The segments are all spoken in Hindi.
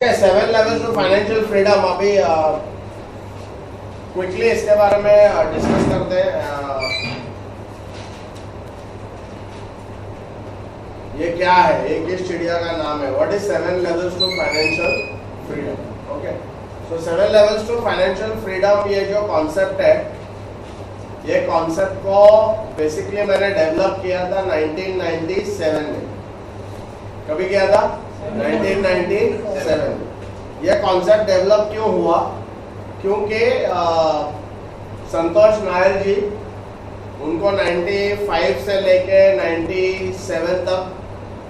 7 levels to financial freedom अभी क्विकली इसके बारे में डिस्कस करते हैं। ये क्या है, ये किस चिड़िया का नाम है? What is 7 levels to financial freedom? Okay, so 7 levels to financial freedom ये जो कॉन्सेप्ट है, ये कॉन्सेप्ट को बेसिकली मैंने डेवलप किया था 1997 में। कभी किया था? 1997। ये कॉन्सेप्ट डेवलप क्यों हुआ? क्योंकि संतोष नायर जी, उनको 95 से लेके 97 तक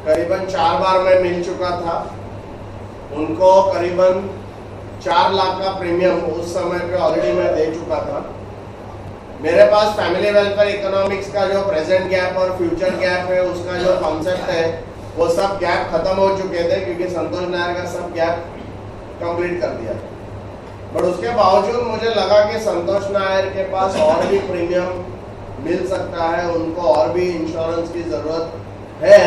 करीबन 4 बार मैं मिल चुका था। उनको करीबन 4 लाख का प्रीमियम उस समय पे ऑलरेडी मैं दे चुका था। मेरे पास फैमिली वेलफेयर इकोनॉमिक्स का जो प्रेजेंट गैप और फ्यूचर गैप है, उसका जो कॉन्सेप्ट है, वो सब गैप खत्म हो चुके थे क्योंकि संतोष नायर का सब गैप कंप्लीट कर दिया। बट उसके बावजूद मुझे लगा कि संतोष नायर के पास और भी प्रीमियम मिल सकता है, उनको और भी इंश्योरेंस की जरूरत है।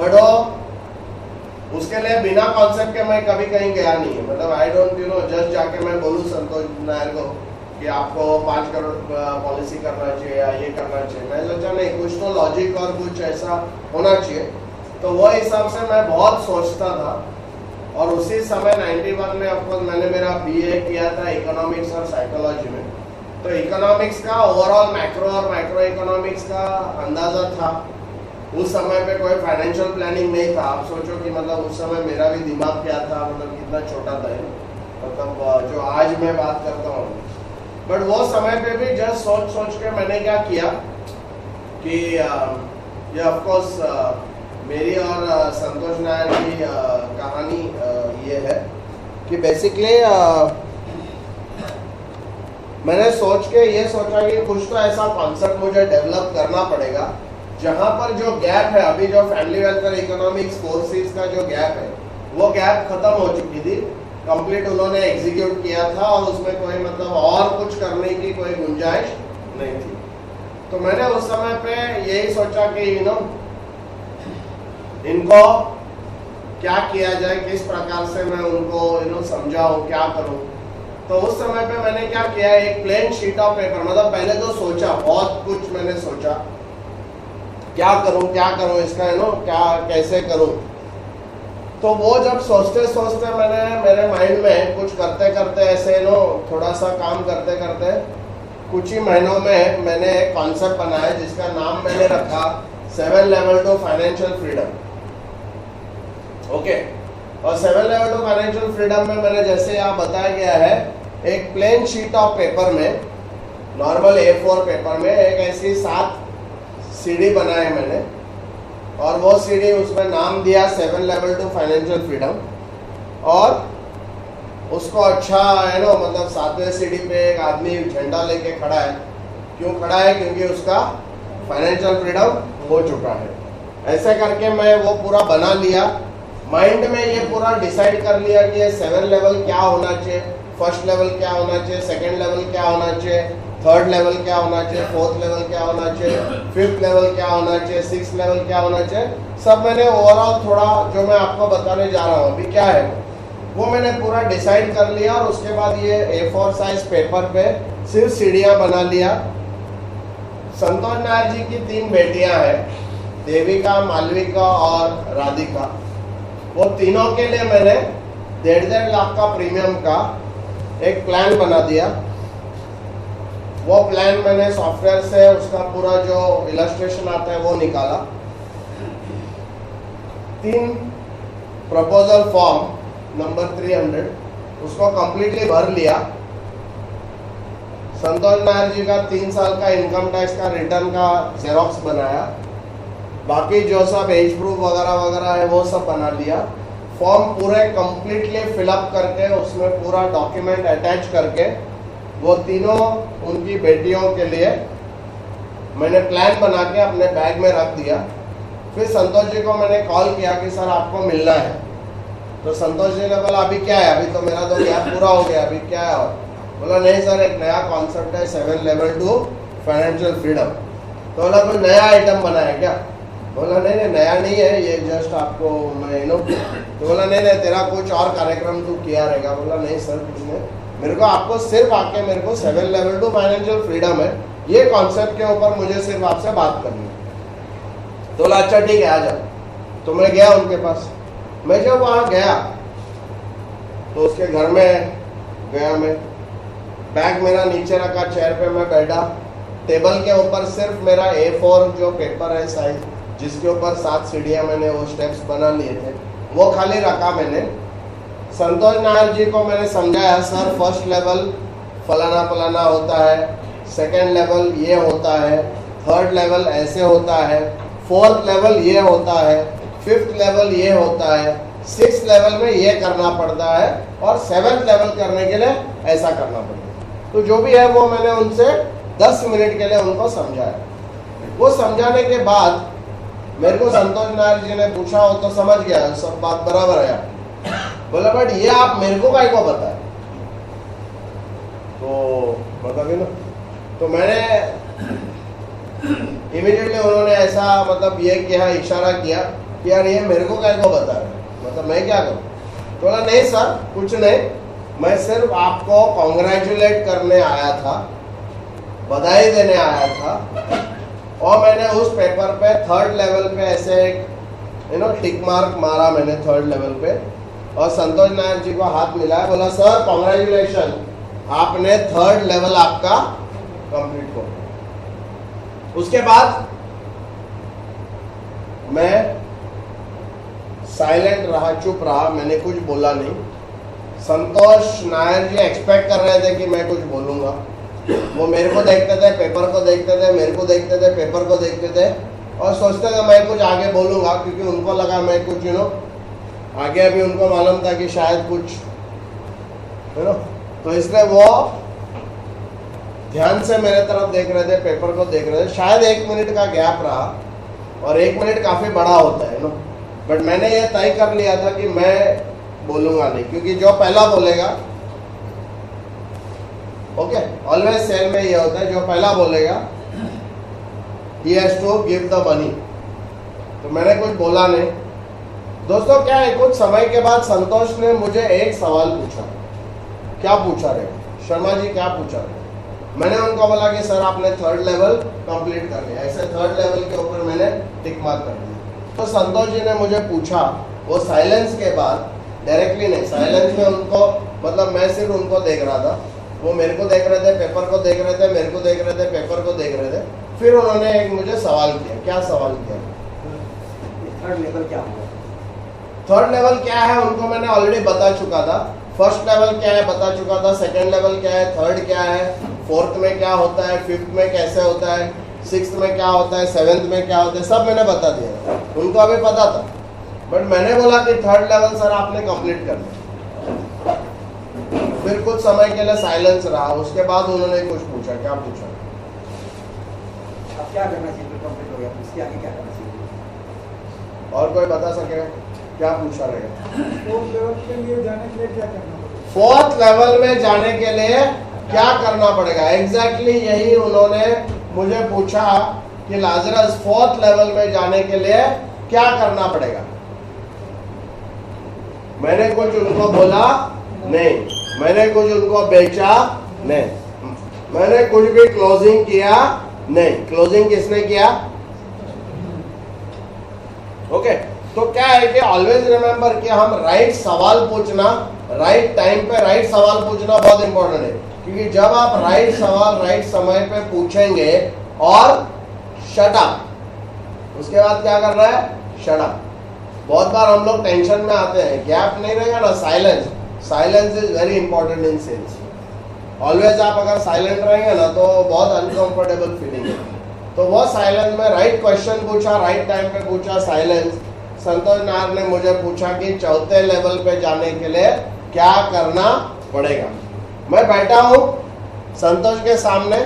बट वो उसके लिए बिना कॉन्सेप्ट के मैं कभी कहीं गया नहीं है। मतलब आई डोंट जस्ट जाके मैं बोलूँ संतोष नायर को कि आपको 5 करोड़ पॉलिसी करना चाहिए या ये करना चाहिए। मैं सोचा नहीं, कुछ तो लॉजिक और कुछ ऐसा होना चाहिए। तो वो हिसाब से मैं बहुत सोचता था। और उसी समय 91 में ऑफकोर्स मैंने मेरा बीए किया था इकोनॉमिक्स और साइकोलॉजी में। तो इकोनॉमिक्स का ओवरऑल मैक्रो और माइक्रो इकोनॉमिक्स का अंदाजा था। उस समय पे कोई फाइनेंशियल प्लानिंग नहीं था। आप सोचो कि मतलब उस समय मेरा भी दिमाग क्या था, मतलब कितना छोटा था, मतलब जो आज मैं बात करता हूँ। बट वो समय पे भी जस्ट सोच के मैंने क्या किया कि ये ऑफकोर्स मेरी और संतोष नायर की कहानी ये है कि बेसिकली मैंने सोच के ये सोचा कि कुछ तो ऐसा कॉन्सेप्ट मुझे डेवलप करना पड़ेगा जहां पर जो गैप है, अभी जो फैमिली वेलफेयर इकोनॉमिक्स कोर्सेज का जो गैप है, वो गैप खत्म हो चुकी थी, कंप्लीट उन्होंने एग्जीक्यूट किया था और उसमें कोई मतलब और कुछ करने की कोई गुंजाइश नहीं थी। तो मैंने उस समय पे यही सोचा कि इनको क्या किया जाए, किस प्रकार से मैं उनको समझाऊं, क्या करूं। तो उस समय पे मैंने क्या किया, एक प्लेन शीट ऑफ पेपर, मतलब पहले तो सोचा, बहुत कुछ मैंने सोचा क्या करूं इसका क्या कैसे करूं। तो वो जब सोचते मैंने मेरे माइंड में कुछ करते ऐसे थोड़ा सा काम करते कुछ ही महीनों में मैंने एक कॉन्सेप्ट बनाया जिसका नाम मैंने रखा 7 level to financial freedom. Okay, और 7 लेवल टू फाइनेंशियल फ्रीडम में मैंने जैसे यहाँ बताया गया है, एक प्लेन शीट ऑफ पेपर में, नॉर्मल A4 पेपर में एक ऐसी 7 सीडी बनाए मैंने। और वो सीडी उसमें नाम दिया 7 लेवल टू फाइनेंशियल फ्रीडम। और उसको अच्छा मतलब 7वें सीडी पे एक आदमी झंडा लेके खड़ा है। क्यों खड़ा है? क्योंकि उसका फाइनेंशियल फ्रीडम हो चुका है। ऐसे करके मैं वो पूरा बना लिया, माइंड में ये पूरा डिसाइड कर लिया कि ये 7 लेवल क्या होना चाहिए, फर्स्ट लेवल क्या होना चाहिए, सेकंड लेवल क्या होना चाहिए, थर्ड लेवल क्या होना चाहिए, फोर्थ लेवल क्या होना चाहिए, फिफ्थ लेवल क्या होना चाहिए, 6th लेवल क्या होना चाहिए। सब मैंने ओवरऑल थोड़ा जो मैं आपको बताने जा रहा हूँ अभी क्या है वो मैंने पूरा डिसाइड कर लिया। और उसके बाद ये A4 साइज पेपर पे सिर्फ सीढ़ियाँ बना लिया। संतोष नायर जी की 3 बेटियां हैं, देविका, मालविका और राधिका। वो तीनों के लिए मैंने 1.5 लाख का प्रीमियम का एक प्लान बना दिया। वो प्लान मैंने सॉफ्टवेयर से उसका पूरा जो इलस्ट्रेशन आता है वो निकाला। 3 प्रपोजल फॉर्म नंबर 300 उसको कंप्लीटली भर लिया। संतोष नायर जी का 3 साल का इनकम टैक्स का रिटर्न का जेरोक्स बनाया। बाकी जो सब एज प्रूफ वगैरह है वो सब बना लिया। फॉर्म पूरे कंप्लीटली फिलअप करके उसमें पूरा डॉक्यूमेंट अटैच करके वो तीनों उनकी बेटियों के लिए मैंने प्लान बना के अपने बैग में रख दिया। फिर संतोष जी को मैंने कॉल किया कि सर आपको मिलना है। तो संतोष जी ने बोला अभी क्या है, अभी तो मेरा तो गैप पूरा हो गया, अभी क्या है? और बोला नहीं सर, एक नया कॉन्सेप्ट है 7 लेवल टू फाइनेंशियल फ्रीडम। तो बोला कोई नया आइटम बना है क्या? बोला नहीं नया नहीं है, ये जस्ट आपको मैं तो बोला नहीं नहीं तेरा कुछ और कार्यक्रम तू किया रहेगा। बोला नहीं सर कुछ नहीं, मेरे को आपको सिर्फ आके मेरे को 7 लेवल टू फाइनेंशियल फ्रीडम है, ये कॉन्सेप्ट के ऊपर मुझे सिर्फ आपसे बात करनी है। तो बोला अच्छा ठीक है आ जाओ। तो मैं गया उनके पास। मैं जब वहाँ गया तो उसके घर में गया, मैं बैग मेरा नीचे रखा, चेयर पे मैं बैठा, टेबल के ऊपर सिर्फ मेरा A4 जो पेपर है साइज, जिसके ऊपर 7 सीढ़ियाँ मैंने वो स्टेप्स बना लिए थे, वो खाली रखा मैंने। संतोष नायर जी को मैंने समझाया सर फर्स्ट लेवल फलाना फलाना होता है, सेकंड लेवल ये होता है, थर्ड लेवल ऐसे होता है, फोर्थ लेवल ये होता है, फिफ्थ लेवल ये होता है, 6th लेवल में ये करना पड़ता है और 7th लेवल करने के लिए ऐसा करना पड़ता है। तो जो भी है वो मैंने उनसे 10 मिनट के लिए उनको समझाया। वो समझाने के बाद मेरे को संतोष नायर जी ने पूछा, वो तो समझ गया सब बात बराबर है, बोला बट ये आप मेरे को काय को बताए। तो मतलब ना, तो मैंने इमीडिएटली उन्होंने ऐसा मतलब ये किया, इशारा किया कि यार ये मेरे को काय को बता रहे, मतलब मैं क्या करूं। तो बोला नहीं सर कुछ नहीं, मैं सिर्फ आपको कॉन्ग्रेचुलेट करने आया था, बधाई देने आया था। और मैंने उस पेपर पे 3rd लेवल पे ऐसे एक टिक मार्क मारा मैंने 3rd लेवल पे, और संतोष नायर जी को हाथ मिलाया, बोला सर कॉन्ग्रेचुलेशन, आपने 3rd लेवल आपका कंप्लीट हो। उसके बाद मैं साइलेंट रहा, चुप रहा, मैंने कुछ बोला नहीं। संतोष नायर जी एक्सपेक्ट कर रहे थे कि मैं कुछ बोलूंगा। वो मेरे को देखते थे, पेपर को देखते थे, मेरे को देखते थे, पेपर को देखते थे, और सोचते थे मैं कुछ आगे बोलूंगा, क्योंकि उनको लगा मैं कुछ आगे अभी उनको मालूम था कि शायद कुछ तो इसलिए वो ध्यान से मेरे तरफ देख रहे थे, पेपर को देख रहे थे। शायद 1 मिनट का गैप रहा, और 1 मिनट काफी बड़ा होता है बट मैंने ये तय कर लिया था कि मैं बोलूंगा नहीं, क्योंकि जो पहला बोलेगा, ओके ऑलवेज सेल में ये होता है, जो पहला बोलेगा he has to give the money। तो मैंने कुछ बोला नहीं। दोस्तों क्या है, कुछ समय के बाद संतोष ने मुझे एक सवाल पूछा। क्या पूछा रे शर्मा जी, क्या पूछा रे? मैंने उनको बोला कि सर आपने 3rd लेवल कंप्लीट कर लिया। ऐसे 3rd लेवल के ऊपर मैंने टिक मार्क कर दिया। तो संतोष जी ने मुझे पूछा, वो साइलेंस के बाद, डायरेक्टली नहीं, साइलेंस में उनको मतलब मैं सिर्फ उनको देख रहा था, वो मेरे को देख रहे थे, पेपर को देख रहे थे, मेरे को देख रहे थे, पेपर को देख रहे थे। फिर उन्होंने एक मुझे सवाल किया। क्या सवाल किया? 3rd लेवल क्या होगा? 3rd लेवल क्या है उनको मैंने ऑलरेडी बता चुका था। 1st लेवल क्या है बता चुका था, 2nd लेवल क्या है, 3rd क्या है, 4th में क्या होता है, 5th में कैसे होता है, 6th में क्या होता है, 7th में क्या होता है, सब मैंने बता दिया। उनको अभी पता था, बट मैंने बोला कि 3rd लेवल सर आपने कंप्लीट कर दिया। फिर कुछ समय के लिए साइलेंस रहा। उसके बाद उन्होंने कुछ पूछा। क्या पूछा? अब क्या करना चाहिए? कंप्लीट हो गया, इसके आगे क्या करना चाहिए? और कोई बता सके क्या पूछा रहेगा? 4th लेवल के लिए जाने के लिए क्या करना पड़ेगा? 4th लेवल में जाने के लिए क्या करना पड़ेगा? एग्जैक्टली यही उन्होंने मुझे पूछा कि लाजरस 4th लेवल में जाने के लिए क्या करना पड़ेगा। मैंने कुछ उनको बोला नहीं, मैंने कुछ उनको बेचा नहीं, मैंने कुछ भी क्लोजिंग किया नहीं। क्लोजिंग किसने किया? ओके तो क्या है कि ऑलवेज रिमेंबर कि हम राइट सवाल पूछना, राइट टाइम पे राइट सवाल पूछना बहुत इंपॉर्टेंट है। क्योंकि जब आप राइट सवाल राइट समय पे पूछेंगे और शट अप, उसके बाद क्या कर रहा है? Shut up. बहुत बार हम लोग टेंशन में आते हैं, गैप नहीं रहेगा ना, silence. Silence is very important in sales. Always आप अगर साइलेंट रहेंगे ना तो बहुत अनकंफर्टेबल फीलिंग है। तो वो साइलेंस में राइट क्वेश्चन पूछा, राइट टाइम पे पूछा, साइलेंस। संतोष नायर ने मुझे पूछा कि 4th लेवल पे जाने के लिए क्या करना पड़ेगा। मैं बैठा हूँ संतोष के सामने,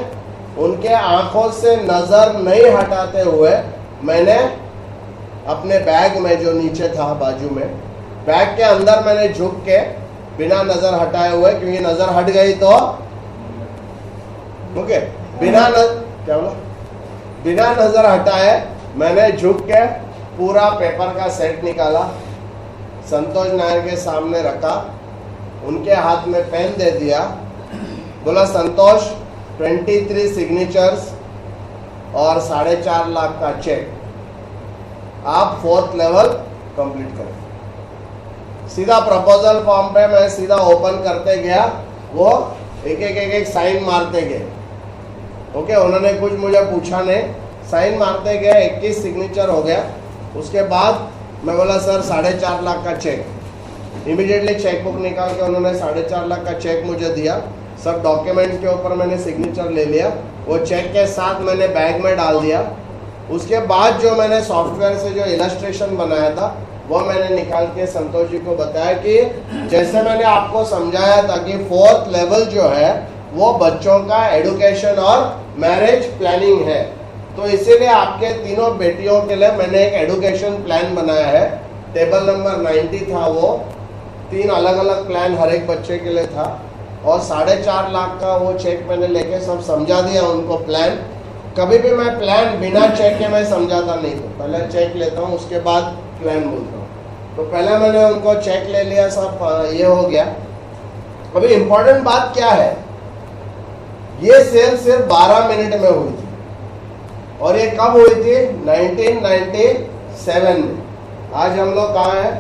उनके आंखों से नजर नहीं हटाते हुए मैंने अपने बैग में जो नीचे था बाजू में, बैग के अंदर मैंने झुक के बिना नजर हटाए हुए, क्योंकि नजर हट गई तो ओके, क्या बोला, बिना नजर हटाए मैंने झुक के पूरा पेपर का सेट निकाला, संतोष नायर के सामने रखा, उनके हाथ में पेन दे दिया, बोला संतोष 23 सिग्नेचर्स और 4.5 लाख का चेक, आप 4th लेवल कंप्लीट करें। सीधा प्रपोजल फॉर्म पे मैं सीधा ओपन करते गया, वो एक साइन मारते गए। ओके, उन्होंने कुछ मुझे पूछा नहीं, साइन मारते गए, 21 सिग्नेचर हो गया। उसके बाद मैं बोला सर 4.5 लाख का चेक। इमीडिएटली चेकबुक निकाल के उन्होंने 4.5 लाख का चेक मुझे दिया। सब डॉक्यूमेंट्स के ऊपर मैंने सिग्नेचर ले लिया, वो चेक के साथ मैंने बैग में डाल दिया। उसके बाद जो मैंने सॉफ्टवेयर से जो इलस्ट्रेशन बनाया था वो मैंने निकाल के संतोष जी को बताया कि जैसे मैंने आपको समझाया था कि 4th लेवल जो है वो बच्चों का एडुकेशन और मैरिज प्लानिंग है, तो इसीलिए आपके तीनों बेटियों के लिए मैंने एक एडुकेशन प्लान बनाया है। टेबल नंबर 90 था, वो 3 अलग अलग प्लान हर एक बच्चे के लिए था, और 4.5 लाख का वो चेक मैंने लेके सब समझा दिया उनको प्लान। कभी भी मैं प्लान बिना चेक के मैं समझाता नहीं था, पहले चेक लेता हूँ उसके बाद प्लान बोलता हूँ। तो पहले मैंने उनको चेक ले लिया, सब ये हो गया। अभी इम्पोर्टेंट बात क्या है, ये सेल सिर्फ 12 मिनट में हुई थी, और ये कब हुई थी? 1997 में। आज हम लोग कहाँ हैं?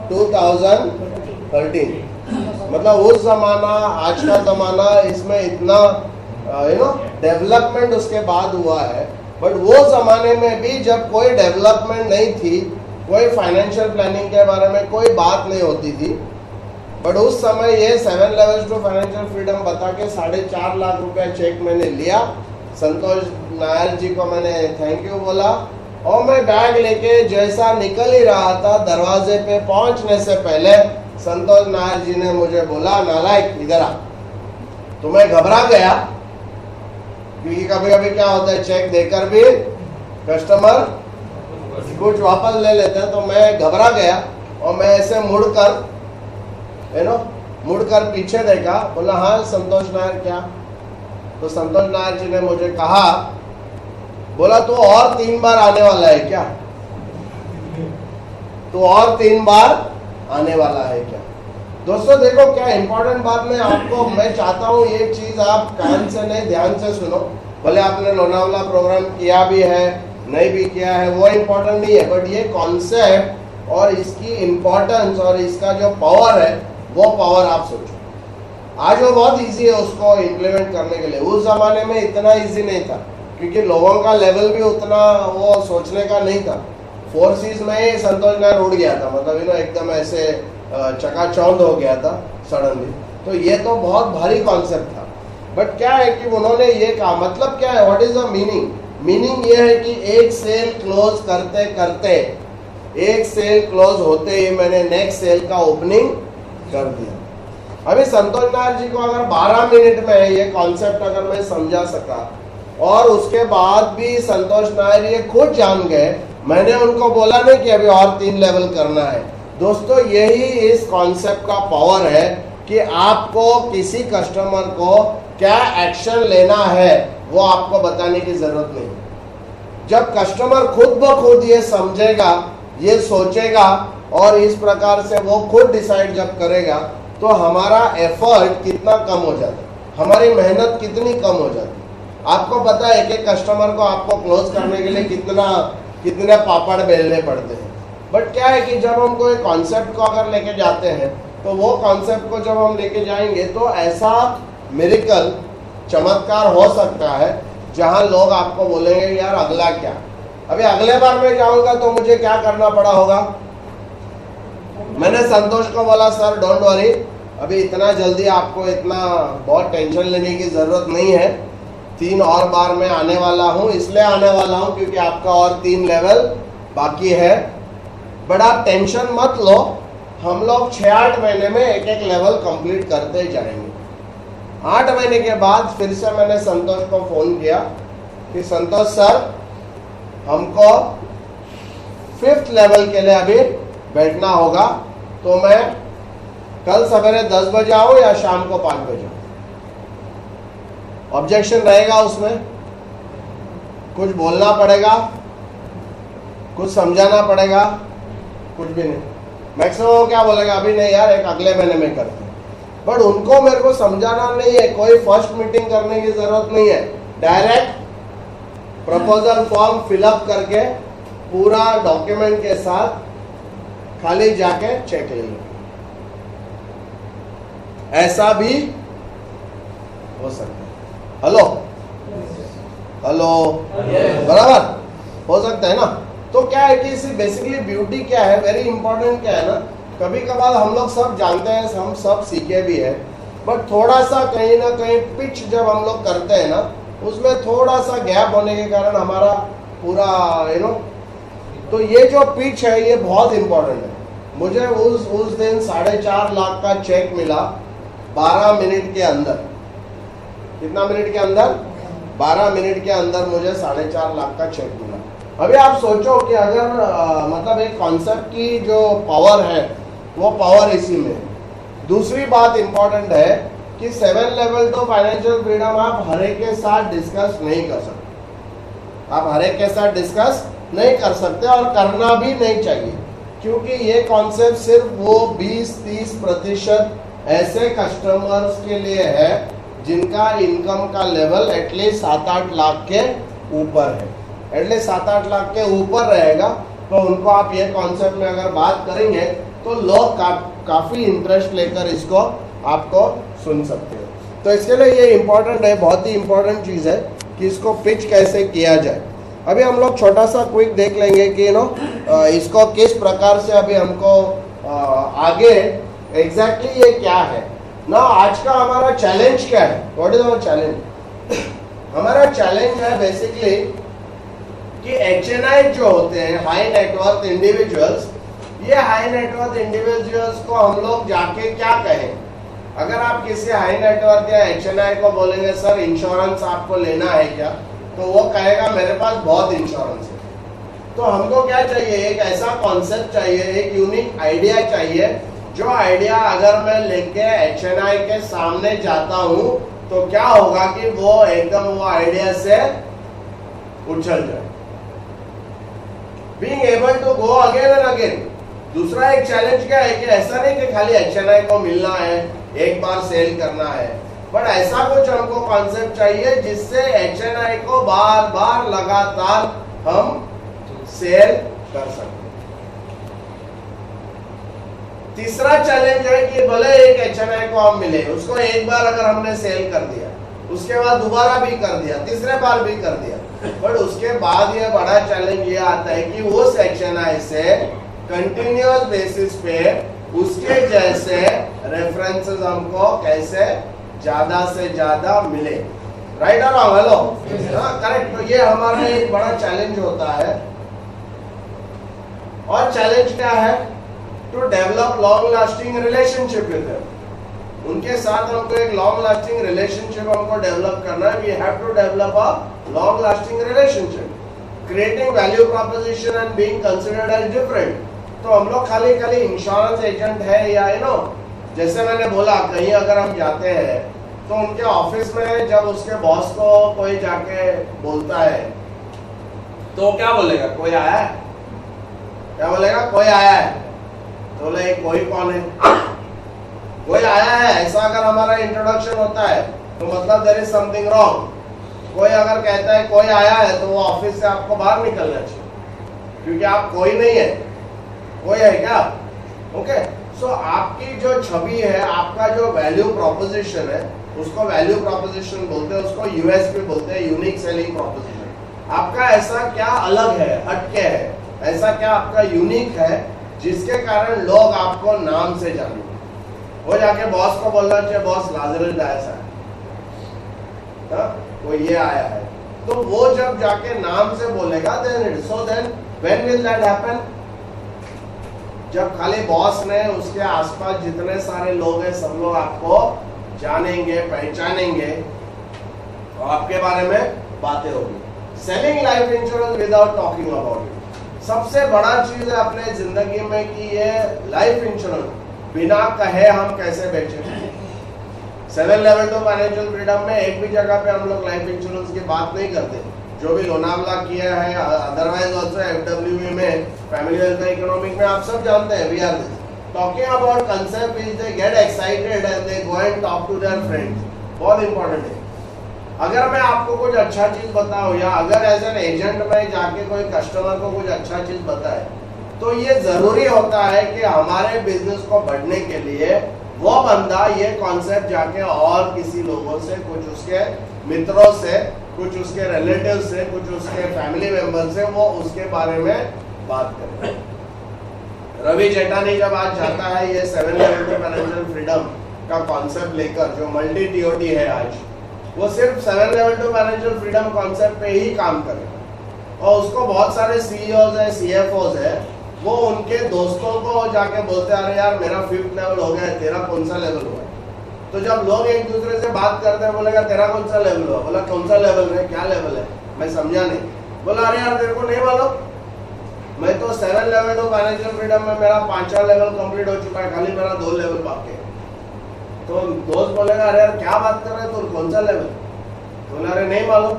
2013। मतलब उस जमाना आज का जमाना, इसमें इतना डेवलपमेंट उसके बाद हुआ है। बट वो जमाने में भी जब कोई डेवलपमेंट नहीं थी, कोई फाइनेंशियल प्लानिंग के बारे में कोई बात नहीं होती थी, बट उस समय ये 7 लेवल्स टू फाइनेंशियल फ्रीडम बता के 4.5 लाख रुपया चेक मैंने लिया। संतोष नायर जी को मैंने थैंक यू बोला, और मैं बैग लेके जैसा निकल ही रहा था, दरवाजे पे पहुंचने से पहले संतोष नायर जी ने मुझे बोला, नालायक इधर आ। तो मैं घबरा गया, क्योंकि कभी कभी क्या होता है, चेक देकर भी कस्टमर कुछ वापस ले लेते हैं। तो मैं घबरा गया, और मैं ऐसे मुड़कर पीछे देखा, बोला हाँ संतोष नायर क्या? तो संतोष नायर जी ने मुझे कहा, बोला तू और 3 बार आने वाला है क्या? तू और 3 बार आने वाला है क्या? दोस्तों देखो क्या इंपॉर्टेंट बात मैं चाहता हूँ ये चीज आप कान से नहीं ध्यान से सुनो। भले आपने लोनावला प्रोग्राम किया भी है, नहीं भी किया है, वो इम्पोर्टेंट नहीं है, बट ये कॉन्सेप्ट और इसकी इम्पोर्टेंस और इसका जो पावर है, वो पावर आप सोचो। आज वो बहुत इजी है उसको इम्प्लीमेंट करने के लिए, उस जमाने में इतना इजी नहीं था, क्योंकि लोगों का लेवल भी उतना वो सोचने का नहीं था। 4 C's में ही संतोष नायर उड़ गया था, मतलब एकदम ऐसे चकाचौंध हो गया था सडनली। तो ये तो बहुत भारी कॉन्सेप्ट था, बट क्या है कि उन्होंने ये कहा, मतलब क्या है, what is the meaning? Meaning ये है कि एक सेल क्लोज करते करते, एक सेल क्लोज होते ही मैंने नेक्स्ट सेल का ओपनिंग कर दिया। अभी संतोष नायर जी को अगर 12 मिनट में ये कॉन्सेप्ट अगर मैं समझा सका, और उसके बाद भी संतोष नायर ये खुद जान गए, मैंने उनको बोला नहीं कि अभी और 3 लेवल करना है। दोस्तों यही इस कॉन्सेप्ट का पावर है कि आपको किसी कस्टमर को क्या एक्शन लेना है वो आपको बताने की जरूरत नहीं। जब कस्टमर खुद ब खुद ये समझेगा, ये सोचेगा, और इस प्रकार से वो खुद डिसाइड जब करेगा, तो हमारा एफर्ट कितना कम हो जाता है, हमारी मेहनत कितनी कम हो जाती है। आपको पता है एक कस्टमर को आपको क्लोज करने के लिए कितने पापड़ बेलने पड़ते हैं। बट क्या है कि जब हम कोई कॉन्सेप्ट को अगर लेके जाते हैं, तो वो कॉन्सेप्ट को जब हम लेके जाएंगे तो ऐसा मिरेकल, चमत्कार हो सकता है जहां लोग आपको बोलेंगे यार अगला क्या। अभी अगले बार मैं जाऊंगा तो मुझे क्या करना पड़ा होगा? मैंने संतोष को बोला सर डोंट वरी, अभी इतना जल्दी आपको इतना बहुत टेंशन लेने की जरूरत नहीं है, 3 और बार मैं आने वाला हूँ, इसलिए आने वाला हूँ क्योंकि आपका और 3 लेवल बाकी है। बट आप टेंशन मत लो, हम लोग 6-8 महीने में एक लेवल कंप्लीट करते जाएंगे। 8 महीने के बाद फिर से मैंने संतोष को फोन किया कि संतोष सर हमको 5th लेवल के लिए अभी बैठना होगा, तो मैं कल सवेरे 10 बजे आऊं या शाम को 5 बजे? ऑब्जेक्शन रहेगा उसमें? कुछ बोलना पड़ेगा, कुछ समझाना पड़ेगा? कुछ भी नहीं। मैक्सिमम क्या बोलेगा, अभी नहीं यार, एक अगले महीने में करते हैं। बट उनको मेरे को समझाना नहीं है, कोई फर्स्ट मीटिंग करने की जरूरत नहीं है, डायरेक्ट प्रपोजल फॉर्म फिलअप करके पूरा डॉक्यूमेंट के साथ खाली जाके चेक ले लो। ऐसा भी हो सकता है। हेलो हेलो, बराबर हो सकता है ना। तो क्या है कि इसी बेसिकली ब्यूटी क्या है, वेरी इंपॉर्टेंट क्या है ना, कभी कभार हम लोग सब जानते हैं, हम सब सीखे भी है, बट थोड़ा सा कहीं ना कहीं पिच जब हम लोग करते हैं ना, उसमें थोड़ा सा गैप होने के कारण हमारा पूरा तो ये जो पिच है ये बहुत इंपॉर्टेंट है। मुझे उस दिन 4.5 लाख का चेक मिला 12 मिनट के अंदर। कितना मिनट के अंदर? 12 मिनट के अंदर मुझे 4.5 लाख का चेक मिला। अभी आप सोचो कि अगर मतलब एक कॉन्सेप्ट की जो पावर है वो पावर इसी में। दूसरी बात इंपॉर्टेंट है कि 7 लेवल तो फाइनेंशियल फ्रीडम आप हर एक के साथ डिस्कस नहीं कर सकते, आप हर एक के साथ डिस्कस नहीं कर सकते और करना भी नहीं चाहिए, क्योंकि ये कॉन्सेप्ट सिर्फ वो 20-30% ऐसे कस्टमर्स के लिए है जिनका इनकम का लेवल एटलीस्ट 7-8 लाख के ऊपर है। एटलीस्ट 7-8 लाख के ऊपर रहेगा तो उनको आप ये कॉन्सेप्ट में अगर बात करेंगे तो लोग काफी इंटरेस्ट लेकर इसको आपको सुन सकते हैं। तो इसके लिए ये इम्पोर्टेंट है, बहुत ही इम्पोर्टेंट चीज़ है कि इसको पिच कैसे किया जाए। अभी हम लोग छोटा सा क्विक देख लेंगे कि इसको किस प्रकार से अभी हमको आगे एग्जैक्टली ये क्या है ना। आज का हमारा चैलेंज क्या है? What is our challenge? हमारा चैलेंज है बेसिकली कि HNI जो होते हैं, हाई नेटवर्थ इंडिविजुअल्स, ये हाई नेटवर्थ इंडिविजुअल्स को हम लोग जाके क्या कहें? अगर आप किसी हाई नेटवर्थ या HNI को बोलेंगे सर इंश्योरेंस आपको लेना है क्या, तो वो कहेगा मेरे पास बहुत इंश्योरेंस है। तो हमको क्या चाहिए? एक ऐसा कॉन्सेप्ट चाहिए, एक यूनिक आइडिया चाहिए, जो आइडिया अगर मैं लेके HNI के सामने जाता हूं तो क्या होगा कि वो एकदम वो आइडिया से उछल जाए। Being able to go again and again। दूसरा एक चैलेंज क्या है कि ऐसा नहीं कि खाली HNI को मिलना है, एक बार सेल करना है, बट ऐसा कुछ हमको कॉन्सेप्ट चाहिए जिससे HNI को बार बार लगातार हम सेल कर सकते। तीसरा चैलेंज है कि भले एक HNI को हम मिले, उसको एक बार अगर हमने सेल कर दिया, उसके बाद दोबारा भी कर दिया, तीसरे बार भी कर दिया, बट उसके बाद ये बड़ा चैलेंज ये आता है कि उस HNI से कंटिन्यूअस बेसिस पे उसके जैसे रेफरेंसेस हमको कैसे ज्यादा से ज्यादा मिले। राइट और रॉन्ग? हेलो, हाँ करेक्ट। तो ये हमारा एक बड़ा चैलेंज होता है। और चैलेंज क्या है? To develop long lasting relationship with them. उनके साथ हमको एक लॉन्ग लास्टिंग रिलेशनशिप हमको डेवलप करना है। We have to develop a long lasting relationship, creating value proposition and being considered as different. तो हम लोग खाली इंश्योरेंस एजेंट है या जैसे मैंने बोला, कहीं अगर हम जाते हैं तो उनके ऑफिस में जब उसके बॉस को कोई जाके बोलता है तो क्या बोलेगा? कोई आया है? क्या बोलेगा? कोई आया है। तो बोले कोई कौन है? कोई आया है। ऐसा अगर हमारा इंट्रोडक्शन होता है तो मतलब देयर इज समथिंग रॉन्ग। कोई अगर कहता है कोई आया है तो वो ऑफिस से आपको बाहर निकलना चाहिए, क्योंकि आप कोई नहीं है। कोई है क्या? ओके। सो आपकी जो छवि है, आपका जो वैल्यू प्रोपोजिशन है, उसको वैल्यू प्रोपोजिशन बोलते हैं, उसको यूएसपी बोलते हैं, यूनिक सेलिंग प्रोपोजिशन। आपका ऐसा क्या अलग है, हटके है, ऐसा क्या आपका यूनिक है जिसके कारण लोग आपको नाम से जाने। वो जाके बॉस को बोलना चाहिए बॉस लाजरस डायस है, वो ये आया है। तो वो जब जाके नाम से बोलेगा then when will that happen? जब खाली बॉस ने उसके आसपास जितने सारे लोग हैं सब लोग आपको जानेंगे, पहचानेंगे और आपके बारे में बातें होगी। Selling life insurance without talking about it सबसे बड़ा चीज है अपने जिंदगी में कि ये लाइफ इंश्योरेंस बिना कहे हम कैसे बेचें। 7 लेवल टू फाइनेंशियल फ्रीडम में एक भी जगह पे हम लोग लाइफ इंश्योरेंस की बात नहीं करते। जो भी लोनावला किया है, अदरवाइज ऑल्सो FWE में, फैमिली वेल्थ इकोनॉमिक में, आप सब जानते हैं we are this. Talking about concept is they get excited and they go and talk to their friends, बहुत इंपॉर्टेंट है। अगर मैं आपको कुछ अच्छा चीज बताऊं या अगर एज एन एजेंट में जाके कोई कस्टमर को कुछ अच्छा चीज बताए, तो ये जरूरी होता है कि हमारे बिजनेस को बढ़ने के लिए वो बंदा ये कॉन्सेप्ट जाके और किसी लोगों से, कुछ उसके मित्रों से, कुछ उसके रिलेटिव से, कुछ उसके फैमिली मेंबर से, वो उसके बारे में बात करे। रवि जेठानी जब आज जाता है ये 7 लेवल टू फाइनेंशियल फ्रीडम का कॉन्सेप्ट लेकर, जो मल्टी टीओटी है आज, वो सिर्फ 7 level to financial freedom concept पे ही काम करेगा। और उसको बहुत सारे सीईओज है, सीएफओज है, वो उनके दोस्तों को जाके बोलते अरे यार मेरा 5th लेवल हो गया, तेरा कौन सा लेवल हुआ? तो जब लोग एक दूसरे से बात करते हैं, बोलेगा तेरा कौन सा लेवल हुआ? बोला कौन सा लेवल है, क्या लेवल है, मैं समझा नहीं। बोला अरे यार तेरे को नहीं मालूम, मैं तो 7 लेवल टू फाइनेंशियल फ्रीडम में मेरा 5वां लेवल कंप्लीट हो चुका है, खाली मेरा 2 लेवल बाकी है। तो दोस्त बोलेगा अरे यार क्या बात कर रहे हैं, तो कौन सा लेवल? बोला अरे नहीं मालूम,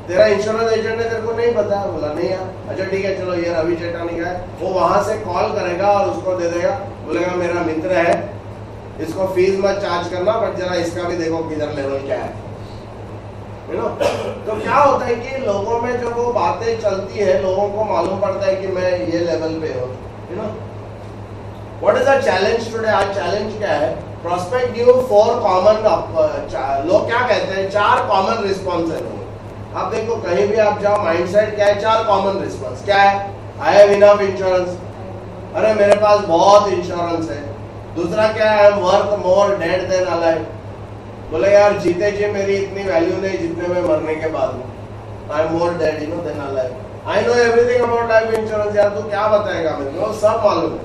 तेरा इंश्योरेंस एजेंट ने तेरे को नहीं पता? बोला नहीं यार। अच्छा ठीक है, चलो ये रवि जेठानी का है, वो वहां से कॉल करेगा और उसको दे देगा, बोलेगा मेरा मित्र है, इसको फीस मत चार्ज करना, बट जरा इसका भी देखो किधर लेवल क्या है, यू नो। तो क्या होता है कि लोगों में जब वो बातें चलती है, लोगों को मालूम पड़ता है कि मैं ये लेवल पे हूँ, you know. What is the challenge today? आज चैलेंज क्या है? प्रोस्पेक्ट गिव 4 कॉमन, लोग क्या कहते हैं, 4 कॉमन रिस्पॉन्स है लोगों। आप देखो कहीं भी आप जाओ, माइंडसेट क्या है? 4 कॉमन रिस्पॉन्स क्या है? आई हैव इनफ इंश्योरेंस, अरे मेरे पास बहुत इंश्योरेंस है। दूसरा क्या है? I am worth more dead than alive, बोले यार जीते जी मेरी इतनी वैल्यू नहीं जितने में मरने के बाद हूँ, I am more dead you know than alive. I know everything about life insurance, यार तू क्या बताएगा मेरे को, सब मालूम है।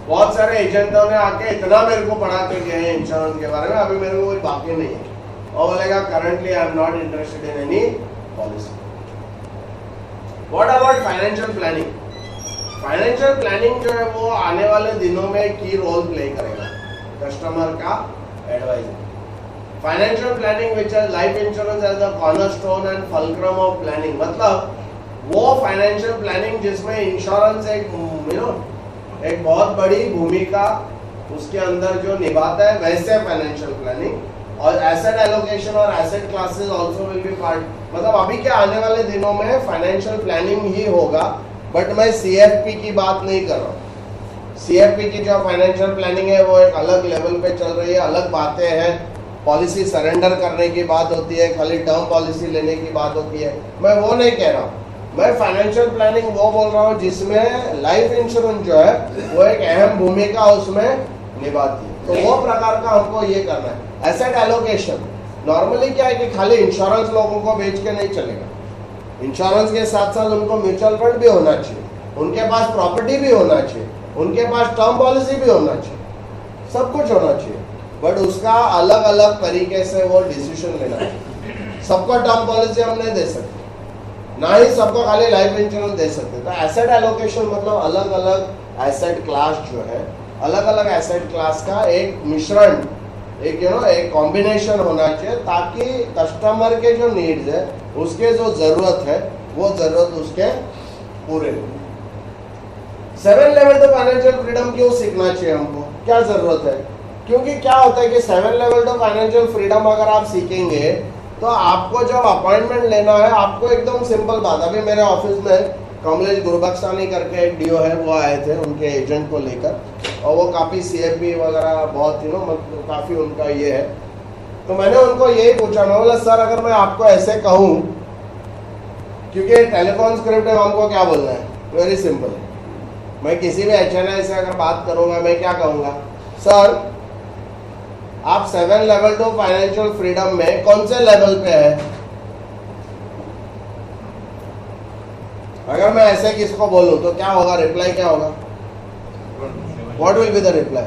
बहुत सारे एजेंटों ने आके इतना मेरे को पढ़ा के गए हैं इंश्योरेंस के बारे में, अभी मेरे को कोई बाकी नहीं है। और बोलेगा currently I am not interested in any policy. What about financial planning? Financial planning जो है वो आने वाले दिनों में की रोल प्ले करेगा, कस्टमर का advisor. Financial planning which is life insurance as the cornerstone and fulcrum of planning, मतलब वो फाइनेंशियल प्लानिंग जिसमें इंश्योरेंस एक यू नो एक बहुत बड़ी भूमिका उसके अंदर जो निभाता है, वैसे फाइनेंशियल प्लानिंग। और एसेट एलोकेशन और asset classes also will be part, मतलब अभी के आने वाले दिनों में फाइनेंशियल प्लानिंग ही होगा। बट मैं सीएफपी की बात नहीं कर रहा हूँ। सीएफपी की जो फाइनेंशियल प्लानिंग है वो एक अलग लेवल पे चल रही है, अलग बातें हैं, पॉलिसी सरेंडर करने की बात होती है, खाली टर्म पॉलिसी लेने की बात होती है, मैं वो नहीं कह रहा हूँ। मैं फाइनेंशियल प्लानिंग वो बोल रहा हूँ जिसमें लाइफ इंश्योरेंस जो है वो एक अहम भूमिका उसमें निभाती है। तो वो प्रकार का हमको ये करना है। एसेट एलोकेशन नॉर्मली क्या है कि खाली इंश्योरेंस लोगों को बेच के नहीं चलेगा, इंश्योरेंस के साथ साथ उनको म्यूचुअल फंड भी होना चाहिए, उनके पास प्रॉपर्टी भी होना चाहिए, उनके पास टर्म पॉलिसी भी होना चाहिए, सब कुछ होना चाहिए। बट उसका अलग अलग तरीके से वो डिसीजन लेना चाहिए। सबको टर्म पॉलिसी हम नहीं दे सकते, ना ही सबको खाली लाइफ इंश्योरेंस दे सकते। तो एसेट एलोकेशन मतलब अलग अलग एसेट क्लास जो है, अलग अलग एसेट क्लास का एक मिश्रण, एक यू नो एक कॉम्बिनेशन होना चाहिए, ताकि कस्टमर के जो नीड्स है, उसके जो जरूरत है, वो जरूरत उसके पूरे हो। 7 लेवल टू फाइनेंशियल फ्रीडम क्यों सीखना चाहिए हमको, क्या जरूरत है? क्योंकि क्या होता है कि 7 लेवल टू फाइनेंशियल फ्रीडम अगर आप सीखेंगे तो आपको जब अपॉइंटमेंट लेना है, आपको एकदम सिंपल बात, अभी मेरे ऑफिस में कमलेश गुरबख्शानी करके एक डीओ है, वो आए थे उनके एजेंट को लेकर, और वो काफ़ी सीएफपी वगैरह बहुत यू नो मतलब काफ़ी उनका ये है। तो मैंने उनको यही पूछा, मैं बोला सर अगर मैं आपको ऐसे कहूँ, क्योंकि टेलीफोन स्क्रिप्ट में हमको क्या बोलना है, वेरी सिंपल है। मैं किसी भी HNI से अगर बात करूँगा, मैं क्या कहूँगा, सर आप 7 लेवल टू फाइनेंशियल फ्रीडम में कौन से लेवल पे है? अगर मैं ऐसे किसको बोलूं तो क्या होगा, रिप्लाई क्या होगा? What will be the reply?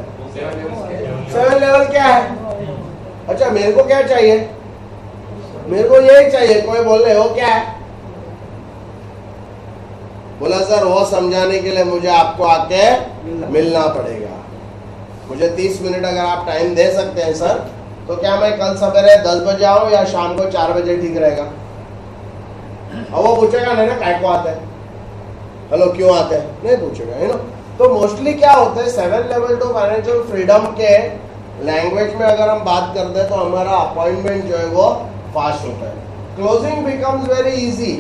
7 level क्या है? अच्छा मेरे को क्या चाहिए? मेरे को यही चाहिए। कोई बोले वो क्या है? बोला सर वो समझाने के लिए मुझे आपको आके मिलना पड़ेगा, मुझे 30 मिनट अगर आप टाइम दे सकते हैं सर, तो क्या मैं कल सवेरे 10 बजे आऊँ या शाम को 4 बजे ठीक रहेगा? और वो पूछेगा नहीं ना काय को आते हैं, हेलो क्यों आते हैं, नहीं पूछेगा, है ना। तो मोस्टली क्या होता है 7 लेवल टू फाइनेंशियल फ्रीडम के लैंग्वेज में अगर हम बात करते हैं तो हमारा अपॉइंटमेंट जो है वो फास्ट होता है, closing becomes very easy.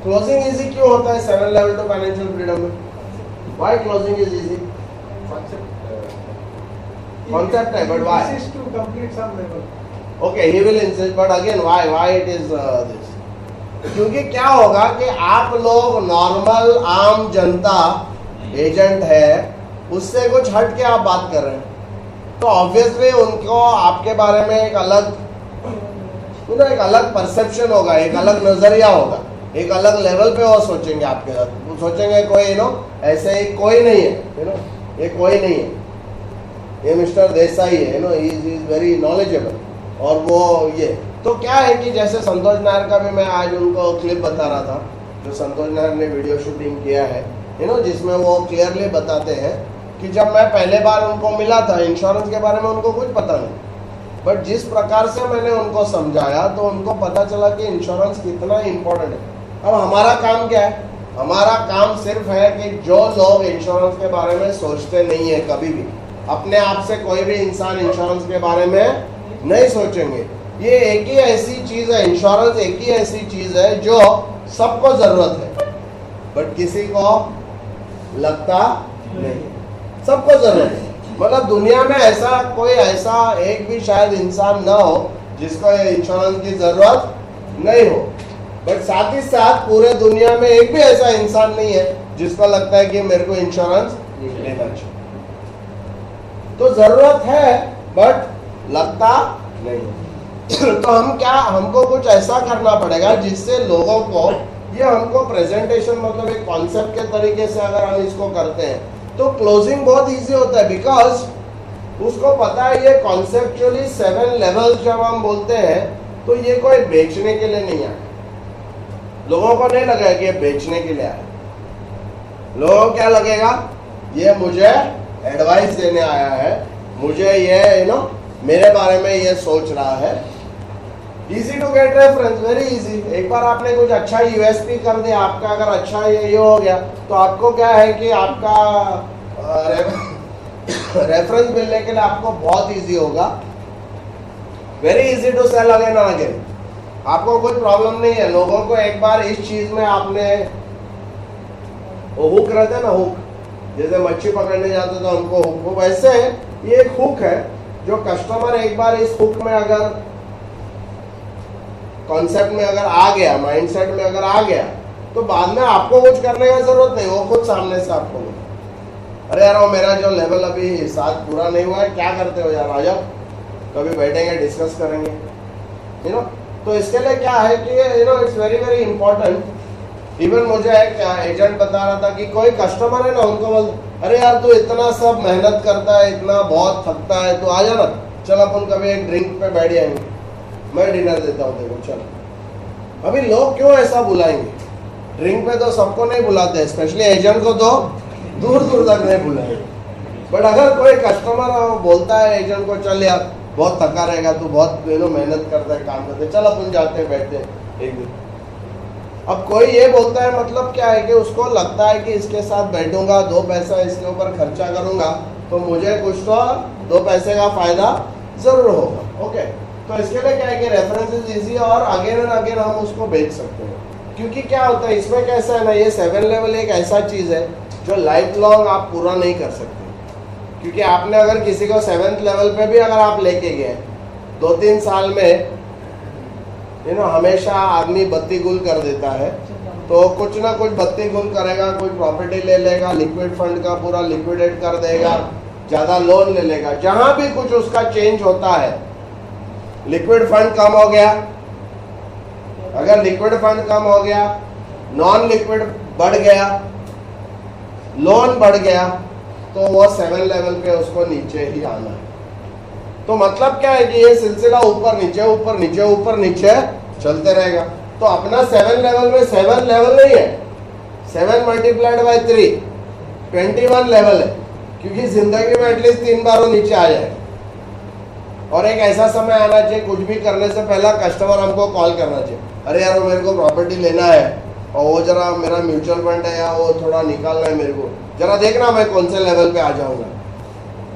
Closing easy क्यों होता है 7 लेवल टू फाइनेंशियल फ्रीडम में? Why closing is easy? Concept है, but why? This is to complete some level. Okay, he will insist, but again, why it is this? क्योंकि क्या होगा कि आप लोग नॉर्मल आम जनता एजेंट है, उससे कुछ हट के आप बात कर रहे हैं, तो ऑब्वियसली उनको आपके बारे में एक अलग एक अलग परसेप्शन होगा, एक अलग नजरिया होगा, एक अलग लेवल पे वो सोचेंगे आपके साथ। वो सोचेंगे कोई ऐसे ही कोई नहीं है, ये कोई नहीं है, ये मिस्टर देसाई है, ही इज वेरी नॉलेजेबल। और वो ये तो क्या है कि जैसे संतोष नायर का भी मैं आज उनको क्लिप बता रहा था, जो संतोष नायर ने वीडियो शूटिंग किया है, जिसमें वो क्लियरली बताते हैं कि जब मैं पहले बार उनको मिला था, इंश्योरेंस के बारे में उनको कुछ पता नहीं, बट जिस प्रकार से मैंने उनको समझाया तो उनको पता चला कि इंश्योरेंस कितना इम्पोर्टेंट है। अब हमारा काम क्या है? हमारा काम सिर्फ है कि जो लोग इंश्योरेंस के बारे में सोचते नहीं है, कभी भी अपने आप से कोई भी इंसान इंश्योरेंस के बारे में नहीं सोचेंगे। ये एक ही ऐसी चीज है, इंश्योरेंस एक ही ऐसी चीज है जो सबको जरूरत है, बट किसी को लगता नहीं, सबको जरूरत है। मतलब दुनिया में ऐसा एक भी शायद इंसान ना हो जिसको इंश्योरेंस की जरूरत नहीं हो, बट साथ ही साथ पूरे दुनिया में एक भी ऐसा इंसान नहीं है जिसको लगता है कि मेरे को इंश्योरेंस लेना चाहिए। तो जरूरत है बट लगता नहीं। तो हमको कुछ ऐसा करना पड़ेगा जिससे लोगों को ये हमको प्रेजेंटेशन मतलब एक कॉन्सेप्ट के तरीके से अगर हम इसको करते हैं तो क्लोजिंग बहुत इजी होता है, बिकॉज उसको पता है ये कॉन्सेप्चुअली 7 लेवल जब हम बोलते हैं तो ये कोई बेचने के लिए नहीं आया। लोगों को नहीं लगेगा कि ये बेचने के लिए आया, लोगों को क्या लगेगा, ये मुझे एडवाइस देने आया है, मुझे ये मेरे बारे में ये सोच रहा है। Easy to get reference, very easy. एक बार आपने कुछ अच्छा यूएसपी कर दिया, आपका अगर अच्छा ये हो गया तो आपको क्या है कि आपका रेफरेंस मिलने के लिए आपको बहुत इजी होगा, very easy to sell again and again. आपको कोई प्रॉब्लम नहीं है। लोगों को एक बार इस चीज में आपने वो हुक रहते ना, हुक, जैसे मच्छी पकड़ने जाते तो हमको हुक, वैसे ये एक हुक है जो कस्टमर एक बार इस हुक में अगर कॉन्सेप्ट में अगर आ गया, माइंडसेट में अगर आ गया तो बाद में आपको कुछ करने की जरूरत नहीं, वो खुद सामने से आपको, अरे यार वो मेरा जो लेवल अभी साथ पूरा नहीं हुआ है, क्या करते हो यार, आ जाओ कभी बैठेंगे डिस्कस करेंगे। तो इसके लिए क्या है कि it's very very important. Even मुझे एक एजेंट बता रहा था कि कोई कस्टमर है ना, उनको बोल, अरे यार तू इतना सब मेहनत करता है, इतना बहुत थकता है, तो आ जा ना, चल अपन कभी एक ड्रिंक पे बैठ जाएंगे, मैं डिनर देता हूँ देखो, चल। अभी लोग क्यों ऐसा बुलाएंगे? ड्रिंक पे तो सबको नहीं बुलाते, स्पेशली एजेंट को तो दूर दूर तक नहीं बुलाएंगे। बट अगर कोई कस्टमर बोलता है एजेंट को, चल यार बहुत थका रहेगा, तू बहुत मेहनत करता है, काम करते, चल अपन जाते हैं बैठते हैं एक दिन। अब कोई ये बोलता है, मतलब क्या है कि उसको लगता है कि इसके साथ बैठूंगा, 2 पैसा इसके ऊपर खर्चा करूंगा तो मुझे कुछ तो 2 पैसे का फायदा जरूर होगा। ओके, तो इसके लिए क्या है कि रेफरेंसेस इजी और अगेन एंड अगेन हम उसको बेच सकते हैं। क्योंकि क्या होता है इसमें, कैसा है ना, ये 7 लेवल एक ऐसा चीज है जो लाइफ लॉन्ग आप पूरा नहीं कर सकते। क्योंकि आपने अगर किसी को 7th लेवल पे भी अगर आप लेके गए 2-3 साल में हमेशा आदमी बत्ती गुल कर देता है, तो कुछ ना कुछ बत्ती गुल करेगा, कोई प्रॉपर्टी ले लेगा, लिक्विड फंड का पूरा लिक्विडेट कर देगा, ज्यादा लोन ले लेगा। जहां भी कुछ उसका चेंज होता है, लिक्विड फंड कम हो गया, अगर लिक्विड फंड कम हो गया, नॉन लिक्विड बढ़ गया, लोन बढ़ गया, तो वो 7 लेवल पे उसको नीचे ही आना है। तो मतलब क्या है कि ये सिलसिला ऊपर नीचे ऊपर नीचे ऊपर नीचे चलते रहेगा। तो अपना 7 लेवल में 7 लेवल नहीं है, 7 मल्टीप्लाइड बाय 3 21 लेवल है। क्योंकि जिंदगी में एटलीस्ट 3 बार वो नीचे आ जाए। और एक ऐसा समय आना चाहिए, कुछ भी करने से पहला कस्टमर हमको कॉल करना चाहिए, अरे यार वो मेरे को प्रॉपर्टी लेना है और वो जरा मेरा म्यूचुअल फंड है या वो थोड़ा निकालना है मेरे को, जरा देखना मैं कौन से लेवल पे आ जाऊंगा,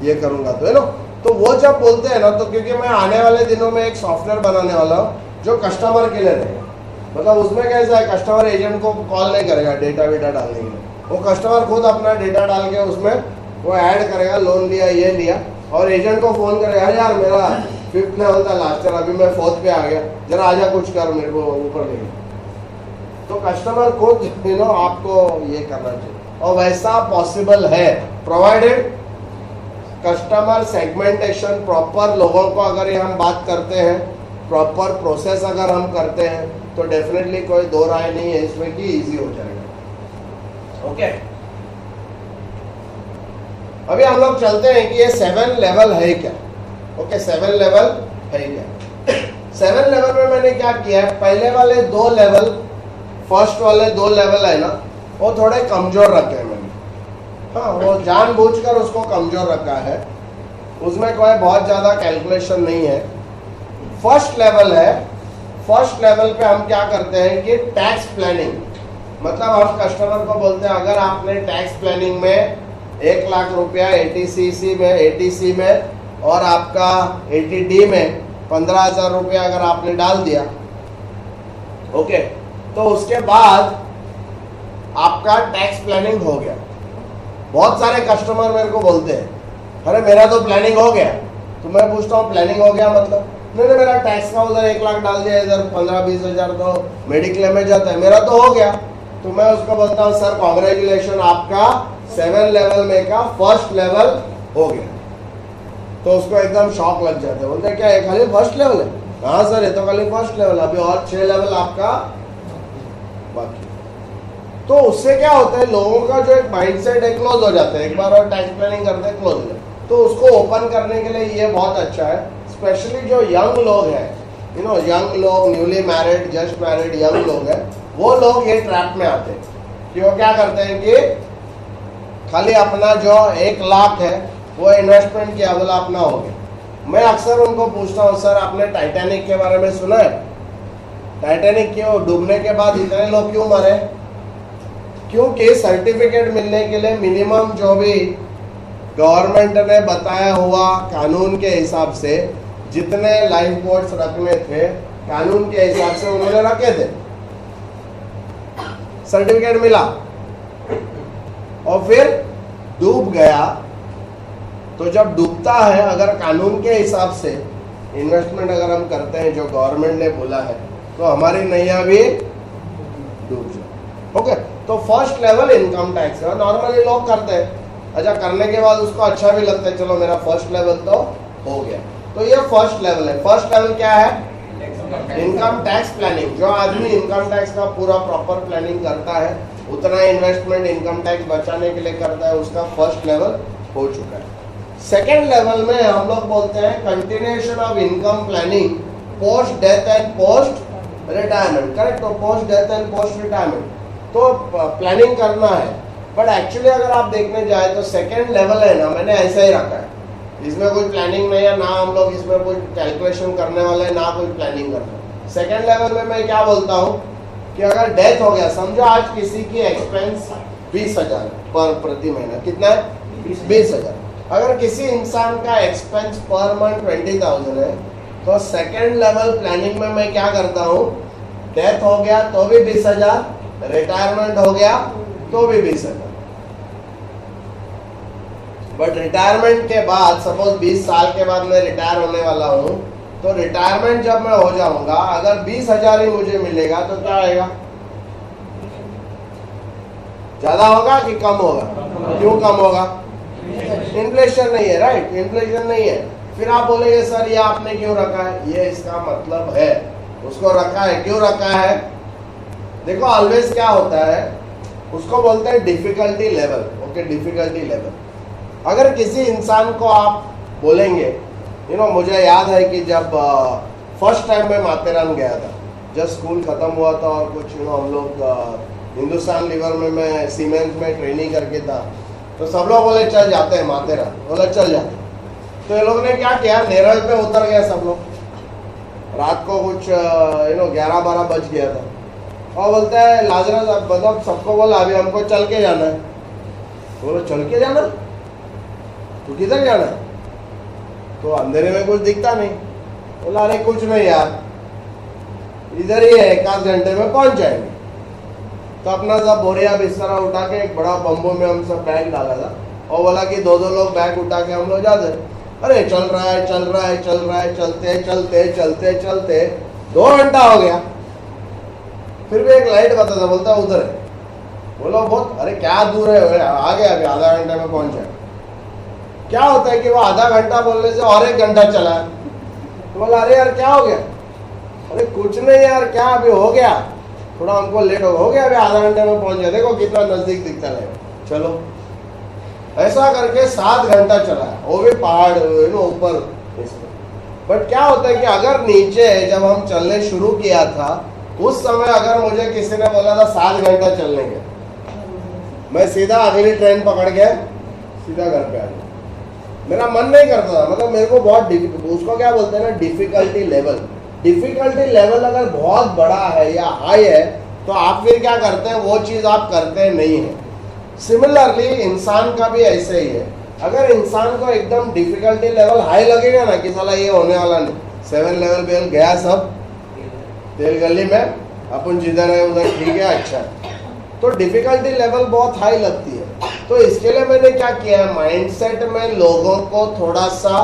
ये करूंगा तो, है ना। तो वो जब बोलते हैं ना, तो क्योंकि मैं आने वाले दिनों में एक सॉफ्टवेयर बनाने वाला हूँ जो कस्टमर के लिए रहेगा। मतलब उसमें कैसा है, कस्टमर एजेंट को कॉल नहीं करेगा डेटा वेटा डालने के लिए, वो कस्टमर खुद अपना डेटा डाल के उसमें वो ऐड करेगा, लोन लिया ये लिया, और एजेंट को फोन करेगा, यार मेरा 5th लेवल था लास्ट ईयर, अभी मैं 4th पे आ गया, जरा आजा कुछ कर मेरे को ऊपर ले। तो कस्टमर खुद आपको ये करना चाहिए, और वैसा पॉसिबल है प्रोवाइडेड कस्टमर सेगमेंटेशन प्रॉपर, लोगों को अगर ये हम बात करते हैं, प्रॉपर प्रोसेस अगर हम करते हैं, तो डेफिनेटली कोई दो राय नहीं है इसमें कि इजी हो जाएगा। ओके, अभी हम लोग चलते हैं कि ये 7 लेवल है क्या। ओके, 7 लेवल है क्या। 7 लेवल में मैंने क्या किया है, पहले वाले 2 लेवल, फर्स्ट वाले 2 लेवल है ना, वो थोड़े कमजोर रखे हैं मैंने। हाँ, वो जानबूझकर उसको कमजोर रखा है, उसमें कोई बहुत ज्यादा कैलकुलेशन नहीं है। फर्स्ट लेवल है, फर्स्ट लेवल पे हम क्या करते हैं कि टैक्स प्लानिंग, मतलब हम कस्टमर को बोलते हैं अगर आपने टैक्स प्लानिंग में 1 लाख रुपया एटीसी में और आपका एटीडी में 15,000 रुपया अगर आपने डाल दिया, ओके, तो उसके बाद आपका टैक्स प्लानिंग हो गया। बहुत सारे कस्टमर मेरे को बोलते हैं, अरे मेरा तो प्लानिंग हो गया। तो मैं पूछता हूँ प्लानिंग हो गया मतलब, नहीं मेरा टैक्स का उधर 1 लाख डाल दिया, इधर 15-20 हजार तो मेडिक्लेम में जाता है, मेरा तो हो गया। तो मैं उसको बोलता हूँ सर कॉन्ग्रेचुलेशन, आपका 7 लेवल में का फर्स्ट लेवल हो गया। तो उसको एकदम शॉक लग जाता है, बोलते क्या ये खाली फर्स्ट लेवल है? हाँ सर ये तो खाली फर्स्ट लेवल, अभी और 6 लेवल आपका बाकी। तो उससे क्या होता है, लोगों का जो एक माइंडसेट है क्लोज हो जाता है, एक बार और टैक्स प्लानिंग करते हैं क्लोज हो जाता है। तो उसको ओपन करने के लिए ये बहुत अच्छा है, स्पेशली जो यंग लोग हैं, यंग लोग, newly married, just married young लोग हैं, वो लोग ये ट्रैप में आते हैं कि वो क्या करते हैं कि खाली अपना जो 1 लाख है वो इन्वेस्टमेंट किया, बोला अपना हो गया। मैं अक्सर उनको पूछता हूँ सर आपने टाइटैनिक के बारे में सुना है? टाइटैनिक क्यों डूबने के बाद इतने लोग क्यों मरे? क्योंकि सर्टिफिकेट मिलने के लिए मिनिमम जो भी गवर्नमेंट ने बताया हुआ कानून के हिसाब से जितने लाइफ बोट्स रखने थे, कानून के हिसाब से उन्होंने रखे थे, सर्टिफिकेट मिला और फिर डूब गया। तो जब डूबता है, अगर कानून के हिसाब से इन्वेस्टमेंट अगर हम करते हैं जो गवर्नमेंट ने बोला है, तो हमारी नैया भी डूब जाए। ओके, तो फर्स्ट लेवल इनकम टैक्स है, नॉर्मली लोग करते हैं, अच्छा करने के बाद उसको अच्छा भी लगता है, चलो मेरा फर्स्ट लेवल तो हो गया। तो ये फर्स्ट लेवल है। फर्स्ट लेवल क्या है? Income tax planning. जो आदमी इनकम टैक्स का पूरा प्रॉपर प्लानिंग करता है, उतना इन्वेस्टमेंट इनकम टैक्स बचाने के लिए करता है, उसका फर्स्ट लेवल हो चुका है। सेकेंड लेवल में हम लोग बोलते हैं continuation of income planning post death and post retirement. Correct? तो post death and post retirement तो प्लानिंग करना है, बट एक्चुअली अगर आप देखने जाए तो सेकेंड लेवल है ना, मैंने ऐसा ही रखा है, इसमें कोई प्लानिंग नहीं है, ना हम लोग इसमें कोई कैलकुलेशन करने वाले हैं, ना कोई प्लानिंग करना। सेकेंड लेवल में मैं क्या बोलता हूँ कि अगर डेथ हो गया, समझो आज किसी की एक्सपेंस 20,000 पर प्रति महीना, कितना है? 20,000। अगर किसी इंसान का एक्सपेंस पर मंथ 20,000 है, तो सेकेंड लेवल प्लानिंग में मैं क्या करता हूँ, डेथ हो गया तो भी 20,000, रिटायरमेंट हो गया तो भी 20,000। बट रिटायरमेंट के बाद, सपोज 20 साल के बाद मैं रिटायर होने वाला हूँ, तो रिटायरमेंट जब मैं हो जाऊंगा, अगर 20,000 ही मुझे मिलेगा तो क्या आएगा? ज्यादा होगा कि कम होगा? क्यों कम होगा? इन्फ्लेशन नहीं है, राइट? इन्फ्लेशन नहीं है। फिर आप बोलेंगे सर ये आपने क्यों रखा है? ये इसका मतलब है, उसको रखा है। क्यों रखा है? देखो ऑलवेज क्या होता है, उसको बोलते हैं difficulty level. Okay, difficulty level. अगर किसी इंसान को आप बोलेंगे, मुझे याद है कि जब फर्स्ट टाइम मैं माथेरान गया था, जब स्कूल खत्म हुआ था और कुछ हम लोग हिंदुस्तान लीवर में मैं सीमेंट में ट्रेनिंग करके था, तो सब लोग बोले चल जाते हैं माथेरान, बोले चल जाते। तो ये लोग ने क्या किया, नेरल पे उतर गया सब लोग, रात को कुछ 11-12 बज गया था, और बोलता है लाजरस, मतलब सबको बोला अभी हमको चल के जाना है। बोलो चल के जाना, तो किधर जाना? तो अंधेरे में कुछ दिखता नहीं। बोला अरे कुछ नहीं यार, इधर ही है, 1 घंटे में पहुंच जाएंगे। तो अपना सब बोरिया बिस्तरा उठा के एक बड़ा बम्बू में हम सब बैग डाला था और बोला कि 2-2 लोग बैग उठा के हम लोग जाते। अरे चल रहा है, चलते चलते चलते 2 घंटा हो गया। फिर भी एक लाइट बताता, बोलता उधर है। बोलो बहुत, अरे क्या दूर है, आ गया, अभी आधा घंटे में पहुंच जाए। क्या होता है कि वो आधा घंटा बोलने से और 1 घंटा चला। तो बोला अरे यार क्या हो गया? अरे कुछ नहीं यार, क्या अभी हो गया, थोड़ा हमको लेट हो गया, अभी आधा घंटे में पहुंच जाए, देखो कितना नजदीक दिखता है। चलो ऐसा करके 7 घंटा चला है, वो भी पहाड़ ऊपर इसमें। बट क्या होता है कि अगर नीचे जब हम चलने शुरू किया था उस समय अगर मुझे किसी ने बोला था 7 घंटा चलने के, मैं सीधा अगली ट्रेन पकड़ के सीधा घर पे आ गया। मेरा मन नहीं करता था, मतलब मेरे को बहुत उसको क्या बोलते हैं ना, डिफिकल्टी लेवल। डिफिकल्टी लेवल अगर बहुत बड़ा है या हाई है तो आप फिर क्या करते हैं, वो चीज आप करते नहीं है। सिमिलरली इंसान का भी ऐसे ही है। अगर इंसान को एकदम डिफिकल्टी लेवल हाई लगेगा ना कि साला ये होने वाला नहीं, 7 लेवल पे गया सब तेल गली में, अपन जिधर है उधर ठीक है, अच्छा, तो डिफिकल्टी लेवल बहुत हाई लगती है। तो इसके लिए मैंने क्या किया है, माइंडसेट में लोगों को थोड़ा सा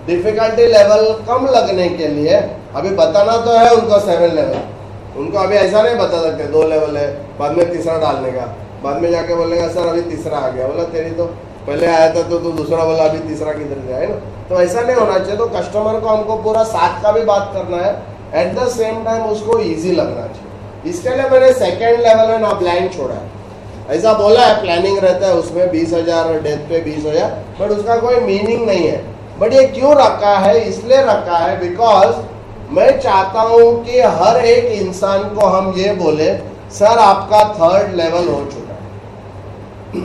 डिफिकल्टी लेवल कम लगने के लिए अभी बताना तो है उनको 7 लेवल। उनको अभी ऐसा नहीं बता सकते 2 लेवल है, बाद में तीसरा डालने का, बाद में जाके बोलेगा सर अभी तीसरा आ गया। बोला तेरी तो पहले आया था तो तू दूसरा बोला, अभी तीसरा किधर से आया ना। तो ऐसा नहीं होना चाहिए। तो कस्टमर को हमको पूरा 7 का भी बात करना है, एट द सेम टाइम उसको ईजी लगना चाहिए। इसके लिए मैंने 2nd लेवल में ना ब्लैंक छोड़ा है। ऐसा बोला है प्लानिंग रहता है उसमें 20,000 डेथ पे 20,000, बट उसका कोई मीनिंग नहीं है। बट ये क्यों रखा है, इसलिए रखा है बिकॉज मैं चाहता हूं कि हर एक इंसान को हम ये बोले सर आपका 3rd लेवल हो चुका है।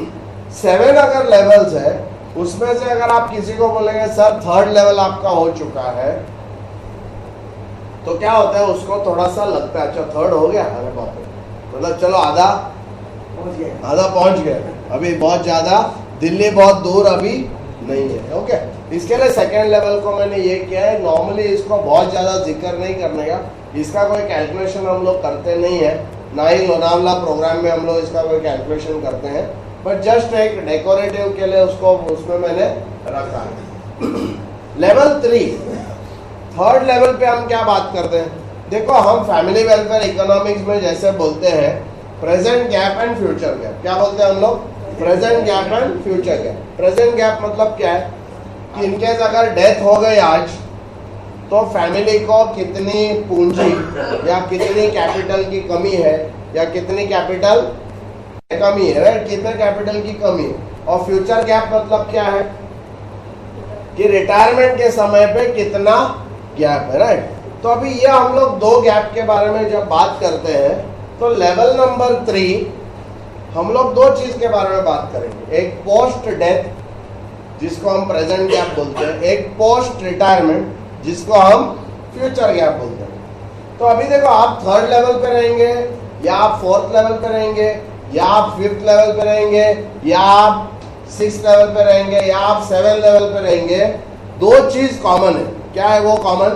7 अगर लेवल्स है उसमें से अगर आप किसी को बोलेंगे सर 3rd लेवल आपका हो चुका है, तो क्या होता है उसको थोड़ा सा लगता है अच्छा 3rd हो गया, अरे बाप रे, मतलब चलो आधा पहुंच गए, अभी बहुत ज्यादा दिल्ली बहुत दूर अभी नहीं है। ओके, इसके लिए 2nd लेवल को मैंने ये किया है। नॉर्मली इसको बहुत ज्यादा जिक्र नहीं करने का, इसका कोई कैलकुलेशन हम लोग करते नहीं है, ना ही लोनावला प्रोग्राम में हम लोग इसका कोई कैलकुलेशन करते हैं, बट जस्ट एक डेकोरेटिव के लिए उसको उसमें मैंने रखा है। लेवल 3, 3rd लेवल पे हम क्या बात करते हैं, देखो हम फैमिली वेलफेयर इकोनॉमिक्स में जैसे बोलते हैं present gap and future gap. क्या बोलते हैं हम लोग, present gap and future gap. Present gap मतलब क्या है कि इनकेस अगर डेथ हो गई आज तो फैमिली को कितनी पूंजी या कितनी कैपिटल की कमी है या कितनी कैपिटल कमी है, राइट, कितने कैपिटल की कमी है। और फ्यूचर गैप मतलब क्या है कि रिटायरमेंट के समय पे कितना गैप है, राइट। तो अभी ये हम लोग 2 गैप के बारे में जब बात करते हैं तो लेवल नंबर 3 हम लोग 2 चीज के बारे में बात करेंगे, एक पोस्ट डेथ जिसको हम प्रेजेंट गैप बोलते हैं, एक पोस्ट रिटायरमेंट जिसको हम फ्यूचर गैप बोलते हैं। तो अभी देखो आप 3rd लेवल पे रहेंगे या आप 4th लेवल पे रहेंगे या आप 5th लेवल पे रहेंगे या आप 6th लेवल पे रहेंगे या आप 7th लेवल पे रहेंगे, 2 चीज कॉमन है। क्या है वो कॉमन,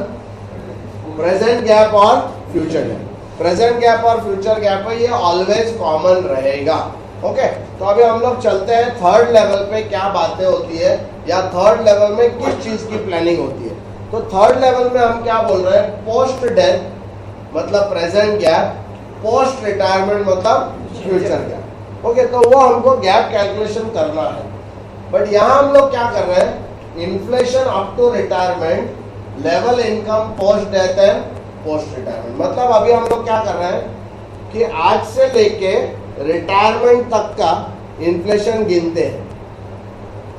प्रेजेंट गैप और फ्यूचर गैप। प्रेजेंट गैप और फ्यूचर गैप है, ये ऑलवेज कॉमन रहेगा। ओके, तो अभी हम लोग चलते हैं 3rd लेवल पे क्या बातें होती है या 3rd लेवल में किस चीज की प्लानिंग होती है। तो 3rd लेवल में हम क्या बोल रहे हैं, पोस्ट डेथ मतलब प्रेजेंट गैप, पोस्ट रिटायरमेंट मतलब फ्यूचर गैप। ओके, तो वो हमको गैप कैलकुलेशन करना है। बट यहाँ हम लोग क्या कर रहे हैं, inflation up to retirement, level income post death and post retirement. मतलब अभी हम लोग क्या कर रहे हैं कि आज से लेके रिटायरमेंट तक का इन्फ्लेशन गिनते हैं।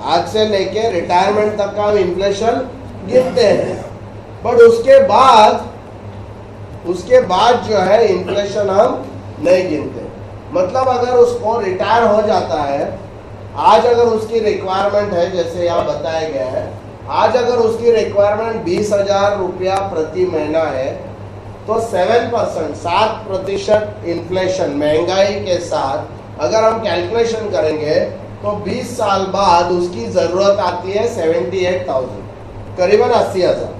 आज से लेके रिटायरमेंट तक का हम इन्फ्लेशन गिनते हैं, बट उसके बाद जो है इन्फ्लेशन हम नहीं गिनते। मतलब अगर उसको रिटायर हो जाता है, आज अगर उसकी रिक्वायरमेंट है जैसे यहाँ बताया गया है, आज अगर उसकी रिक्वायरमेंट 20,000 रुपया प्रति महीना है तो 7% 7% इन्फ्लेशन महंगाई के साथ अगर हम कैलकुलेशन करेंगे तो 20 साल बाद उसकी जरूरत आती है 78,000, करीबन 80,000।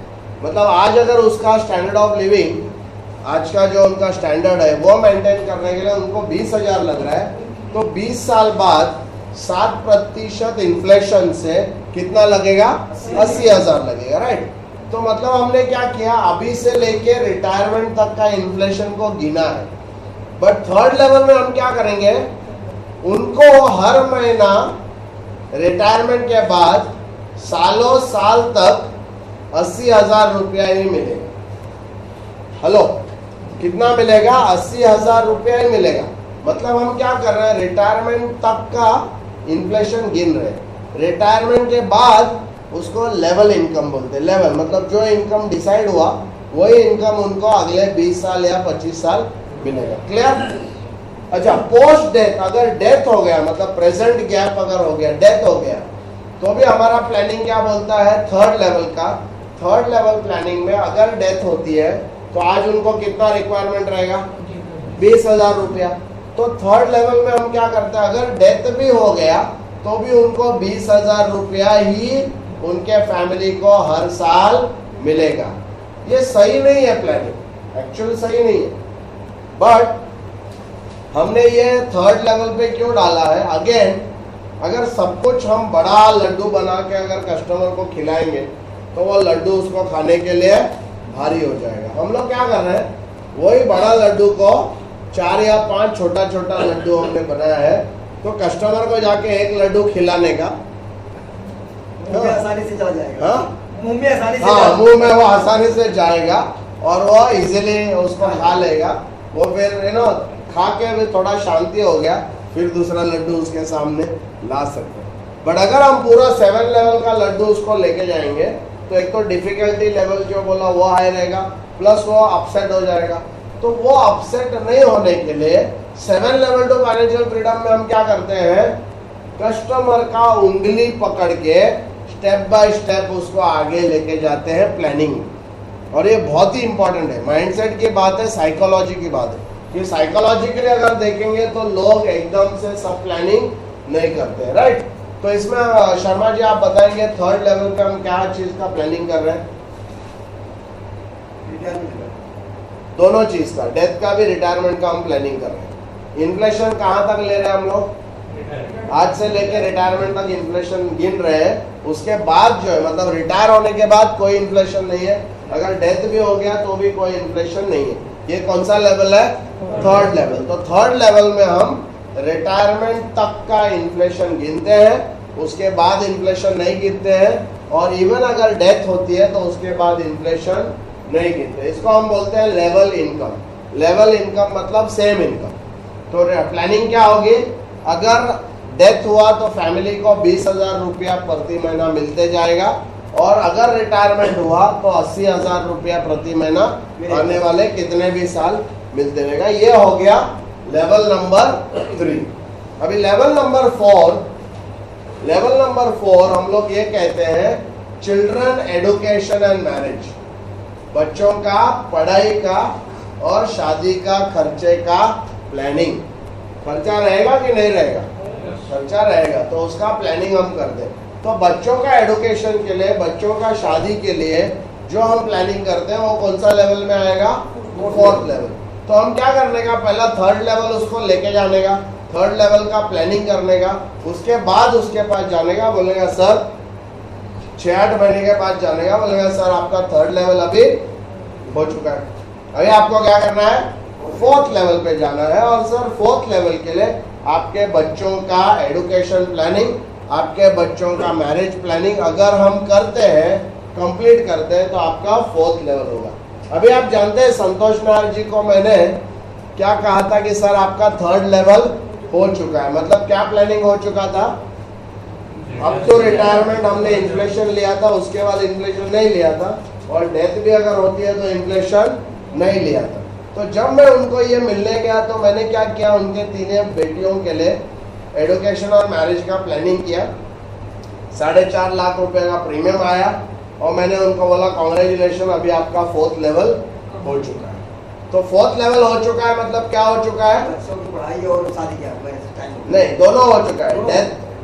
मतलब आज अगर उसका स्टैंडर्ड ऑफ लिविंग, आज का जो उनका स्टैंडर्ड है वो मेंटेन करने के लिए उनको 20,000 लग रहा है, तो 20 साल बाद 7% इन्फ्लेशन से कितना लगेगा? 80,000 लगेगा, राइट। तो मतलब हमने क्या किया, अभी से लेके रिटायरमेंट तक का इन्फ्लेशन को गिना है। बट थर्ड लेवल में हम क्या करेंगे, उनको हर महीना रिटायरमेंट के बाद सालों साल तक 80,000 रुपया ही मिलेगा। हेलो, कितना मिलेगा? 80,000 रुपया ही मिलेगा। मतलब हम क्या कर रहे हैं, रिटायरमेंट तक का इन्फ्लेशन गिन रहे हैं। रिटायरमेंट के बाद उसको लेवल इनकम बोलते हैं। लेवल मतलब जो इनकम डिसाइड हुआ वही इनकम उनको अगले 20 साल या 25 साल मिलेगा। क्लियर? अच्छा, पोस्ट डेथ, अगर डेथ हो गया, मतलब प्रेजेंट गैप अगर हो गया, डेथ हो गया, तो भी हमारा प्लानिंग क्या बोलता है, थर्ड लेवल का। थर्ड लेवल प्लानिंग में अगर डेथ होती है तो आज उनको कितना रिक्वायरमेंट रहेगा? 20,000 रुपया। तो थर्ड लेवल में हम क्या करते हैं, अगर डेथ भी हो गया तो भी उनको 20,000 रुपया ही उनके फैमिली को हर साल मिलेगा। ये सही नहीं है प्लानिंग, एक्चुअली सही नहीं है। बट हमने ये थर्ड लेवल पे क्यों डाला है? अगेन, अगर सब कुछ हम बड़ा लड्डू बना के अगर कस्टमर को खिलाएंगे तो वो लड्डू उसको खाने के लिए भारी हो जाएगा। हम लोग क्या कर रहे हैं, वही बड़ा लड्डू को 4 या 5 छोटा छोटा लड्डू हमने बनाया है, तो कस्टमर को जाके एक लड्डू खिलाने का मुंह में आसानी से चला जाएगा। हाँ, मुंह में आसानी से हाँ, मुंह में वो आसानी से जाएगा और वो इजीली उसको खा लेगा। वो फिर खा के भी थोड़ा शांति हो गया, फिर दूसरा लड्डू उसके सामने ला सकते हैं। बट अगर हम पूरा 7 लेवल का लड्डू उसको लेके जाएंगे तो एक तो डिफिकल्टी लेवल जो बोला वो हाई रहेगा, प्लस वो अपसेट हो जाएगा। तो वो अपसेट नहीं होने के लिए 7 लेवल टू फाइनेंशियल फ्रीडम में हम क्या करते हैं, कस्टमर का उंगली पकड़ के स्टेप बाय स्टेप उसको आगे लेके जाते हैं प्लानिंग। और ये बहुत ही इंपॉर्टेंट है, माइंडसेट की बात है, साइकोलॉजी की बात है। कि साइकोलॉजिकली अगर देखेंगे तो लोग एकदम से सब प्लानिंग नहीं करते हैं, राइट। तो इसमें शर्मा जी आप बताएंगे थर्ड लेवल पे हम क्या चीज का प्लानिंग कर रहे हैं? दोनों चीज का, डेथ का भी, रिटायरमेंट का हम प्लानिंग कर रहे हैं। इन्फ्लेशन कहाँ तक ले रहे हैं हम लोग? आज से लेके रिटायरमेंट तक इन्फ्लेशन गिन रहे हैं। उसके बाद जो है, मतलब रिटायर होने के बाद कोई इन्फ्लेशन नहीं है, अगर डेथ भी हो गया तो भी कोई इन्फ्लेशन नहीं है। ये कौन सा लेवल है? Third level. तो थर्ड लेवल में हम रिटायरमेंट तक का इन्फ्लेशन गिनते हैं, उसके बाद इन्फ्लेशन नहीं गिनते हैं, और इवन अगर डेथ होती है तो उसके बाद इन्फ्लेशन नहीं गिनते। इसको हम बोलते हैं लेवल इनकम। लेवल इनकम मतलब सेम इनकम। तो प्लानिंग क्या होगी, अगर डेथ हुआ तो फैमिली को 20,000 रुपया प्रति महीना मिलते जाएगा, और अगर रिटायरमेंट हुआ तो 80,000 रुपया प्रति महीना आने वाले कितने भी साल मिलते रहेगा। ये हो गया लेवल नंबर 3। अभी लेवल नंबर 4, लेवल नंबर 4 हम लोग ये कहते हैं चिल्ड्रन एडुकेशन एंड मैरिज। बच्चों का पढ़ाई का और शादी का खर्चे का प्लानिंग। खर्चा रहेगा कि नहीं रहेगा? खर्चा रहेगा, तो उसका प्लानिंग हम करते हैं। तो बच्चों का एडुकेशन के लिए, बच्चों का शादी के लिए जो हम प्लानिंग करते हैं वो कौन सा लेवल में आएगा? Fourth level. तो हम क्या करने का, पहला थर्ड लेवल उसको लेके जाने का, थर्ड लेवल का प्लानिंग करने का, उसके बाद उसके पास जाने का, बोलेगा सर 6-8 महीने के बाद जाने का, बोलेगा सर आपका थर्ड लेवल अभी हो चुका है, अभी आपको क्या करना है, फोर्थ लेवल पे जाना है। और सर फोर्थ लेवल के लिए आपके बच्चों का एडुकेशन प्लानिंग, आपके बच्चों का मैरिज प्लानिंग अगर हम करते हैं, कंप्लीट करते हैं, तो आपका फोर्थ लेवल होगा। अभी आप जानते हैं संतोष नायर जी को मैंने क्या कहा था कि सर आपका थर्ड लेवल हो चुका है, मतलब क्या प्लानिंग हो चुका था? अब तो रिटायरमेंट हमने इन्फ्लेशन लिया था, उसके बाद इन्फ्लेशन नहीं लिया था, और डेथ भी अगर होती है तो इन्फ्लेशन नहीं लिया था। तो जब मैं उनको ये मिलने गया तो मैंने क्या किया, उनके 3 बेटियों के लिए एडुकेशन और मैरिज का प्लानिंग किया। 4.5 लाख रुपए का प्रीमियम आया, और मैंने उनको बोला कॉन्ग्रेचुलेशन, अभी आपका फोर्थ लेवल हो चुका है। तो फोर्थ लेवल हो चुका है, मतलब क्या हो चुका है? बच्चों की पढ़ाई और शादी क्या टाइम नहीं, दोनों हो चुका है।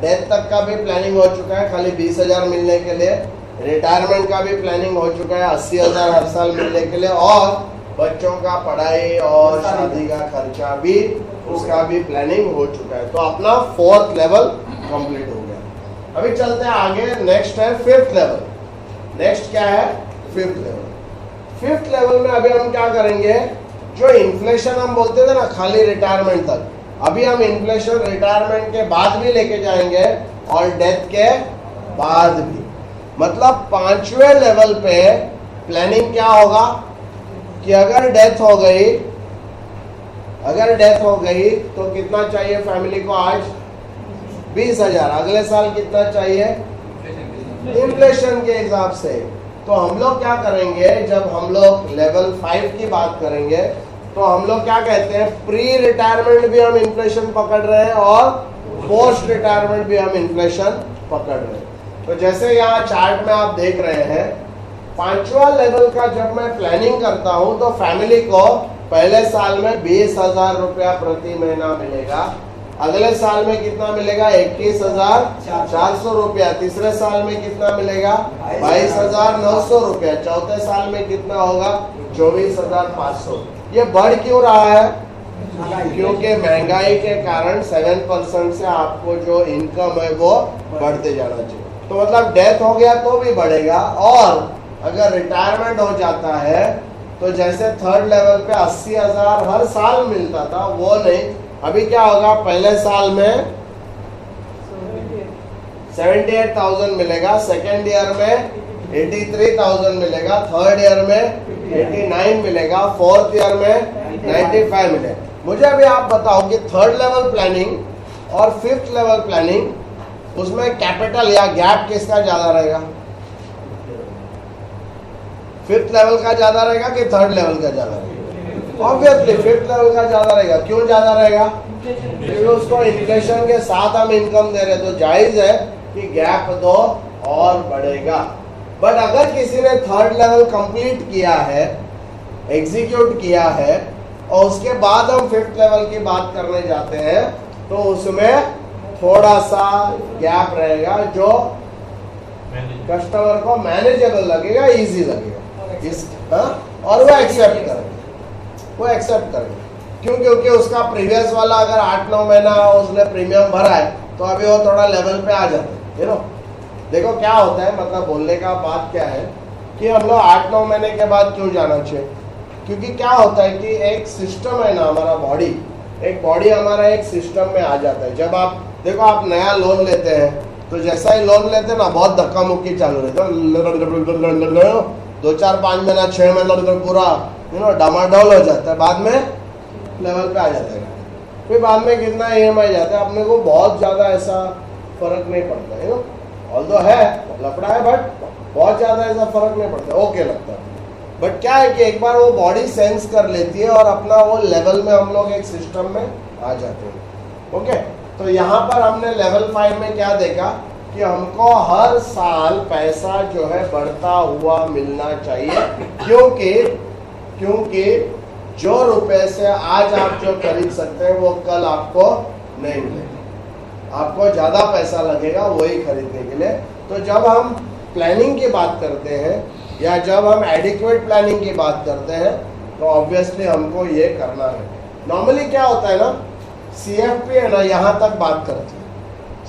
डेथ तक का भी प्लानिंग हो चुका है खाली 20,000 मिलने के लिए, रिटायरमेंट का भी प्लानिंग हो चुका है 80,000 हर साल मिलने के लिए, और बच्चों का पढ़ाई और शादी का खर्चा भी, उसका भी प्लानिंग हो चुका है। तो अपना फोर्थ लेवल कंप्लीट हो गया। अभी चलते हैं आगे, नेक्स्ट है फिफ्थ लेवल। नेक्स्ट क्या है? Fifth level. फिफ्थ लेवल में अभी हम क्या करेंगे, जो इन्फ्लेशन हम बोलते थे ना खाली रिटायरमेंट तक, अभी हम इन्फ्लेशन रिटायरमेंट के बाद भी लेके जाएंगे और डेथ के बाद भी। मतलब 5वें लेवल पे प्लानिंग क्या होगा कि अगर डेथ हो गई तो कितना चाहिए फैमिली को आज? 20,000। अगले साल कितना चाहिए? इन्फ्लेशन के हिसाब से। तो हम लोग क्या करेंगे, जब हम लोग लेवल 5 की बात करेंगे तो हम लोग क्या कहते हैं, प्री रिटायरमेंट भी हम इन्फ्लेशन पकड़ रहे हैं और पोस्ट रिटायरमेंट भी हम इन्फ्लेशन पकड़ रहे हैं। तो जैसे यहाँ चार्ट में आप देख रहे हैं, 5वां लेवल का जब मैं प्लानिंग करता हूँ तो फैमिली को पहले साल में 20,000 रुपया प्रति महीना मिलेगा, अगले साल में कितना मिलेगा? 21,400 रुपया, तीसरे साल में कितना मिलेगा? 22,900 रुपया, चौथे साल में कितना होगा? 24,500। ये बढ़ क्यों रहा है? क्योंकि महंगाई के कारण 7% से आपको जो इनकम है वो बढ़ते जाना चाहिए। तो मतलब डेथ हो गया तो भी बढ़ेगा, और अगर रिटायरमेंट हो जाता है तो जैसे थर्ड लेवल पे 80,000 हर साल मिलता था वो नहीं, अभी क्या होगा, पहले साल में 78,000 मिलेगा, सेकेंड ईयर में 83,000 मिलेगा, थर्ड ईयर में 89 मिलेगा, फोर्थ ईयर में 95 मिलेगा। मुझे अभी आप बताओ कि थर्ड लेवल प्लानिंग और फिफ्थ लेवल प्लानिंग, उसमें कैपिटल या गैप किसका ज्यादा रहेगा? फिफ्थ लेवल का ज्यादा रहेगा कि थर्ड लेवल का ज्यादा रहेगा? ऑब्वियसली फिफ्थ लेवल का ज्यादा रहेगा। क्यों ज्यादा रहेगा? क्योंकि उसको इन्फ्लेशन के साथ हम इनकम दे रहे, तो जायज है कि गैप दो और बढ़ेगा। बट अगर किसी ने थर्ड लेवल कंप्लीट किया है, एग्जीक्यूट किया है, और उसके बाद हम फिफ्थ लेवल की बात करने जाते हैं, तो उसमें थोड़ा सा गैप रहेगा जो कस्टमर को मैनेजेबल लगेगा, इजी लगेगा। और वो एक्सेप्ट करेंगे। क्यों? क्योंकि उसका प्रीवियस वाला अगर 8-9 महीना उसने प्रीमियम भरा है तो अभी वो थोड़ा लेवल पे आ जाता है। देखो क्या होता है, मतलब बोलने का बात क्या है कि हम लोग 8-9 महीने के बाद क्यों जाना चाहिए? क्योंकि क्या होता है कि एक सिस्टम है ना, हमारा बॉडी हमारा एक सिस्टम में आ जाता है। जब आप देखो, आप नया लोन लेते हैं तो जैसा ही लोन लेते हैं ना, बहुत धक्का मुक्की चालू रहता है, 2, 4, 5 महीना 6 महीना पूरा डामाडोल हो जाता है, बाद में लेवल पे आ जाता है। फिर बाद में कितना EMI जाता है, अपने को बहुत ज्यादा ऐसा फर्क नहीं पड़ता है, ऑल्दो है लफड़ा है, बट बहुत ज्यादा ऐसा फर्क नहीं पड़ता, ओके लगता है। बट क्या है कि एक बार वो बॉडी सेंस कर लेती है और अपना वो लेवल में हम लोग एक सिस्टम में आ जाते हैं। ओके, तो यहाँ पर हमने लेवल 5 में क्या देखा कि हमको हर साल पैसा जो है बढ़ता हुआ मिलना चाहिए, क्योंकि जो रुपए से आज आप जो खरीद सकते हैं वो कल आपको नहीं मिलेगा, आपको ज्यादा पैसा लगेगा वही खरीदने के लिए। तो जब हम प्लानिंग की बात करते हैं या जब हम एडिक्वेट प्लानिंग की बात करते हैं तो ऑब्वियसली हमको ये करना है। नॉर्मली क्या होता है ना, CFP है ना, यहाँ तक बात करती है,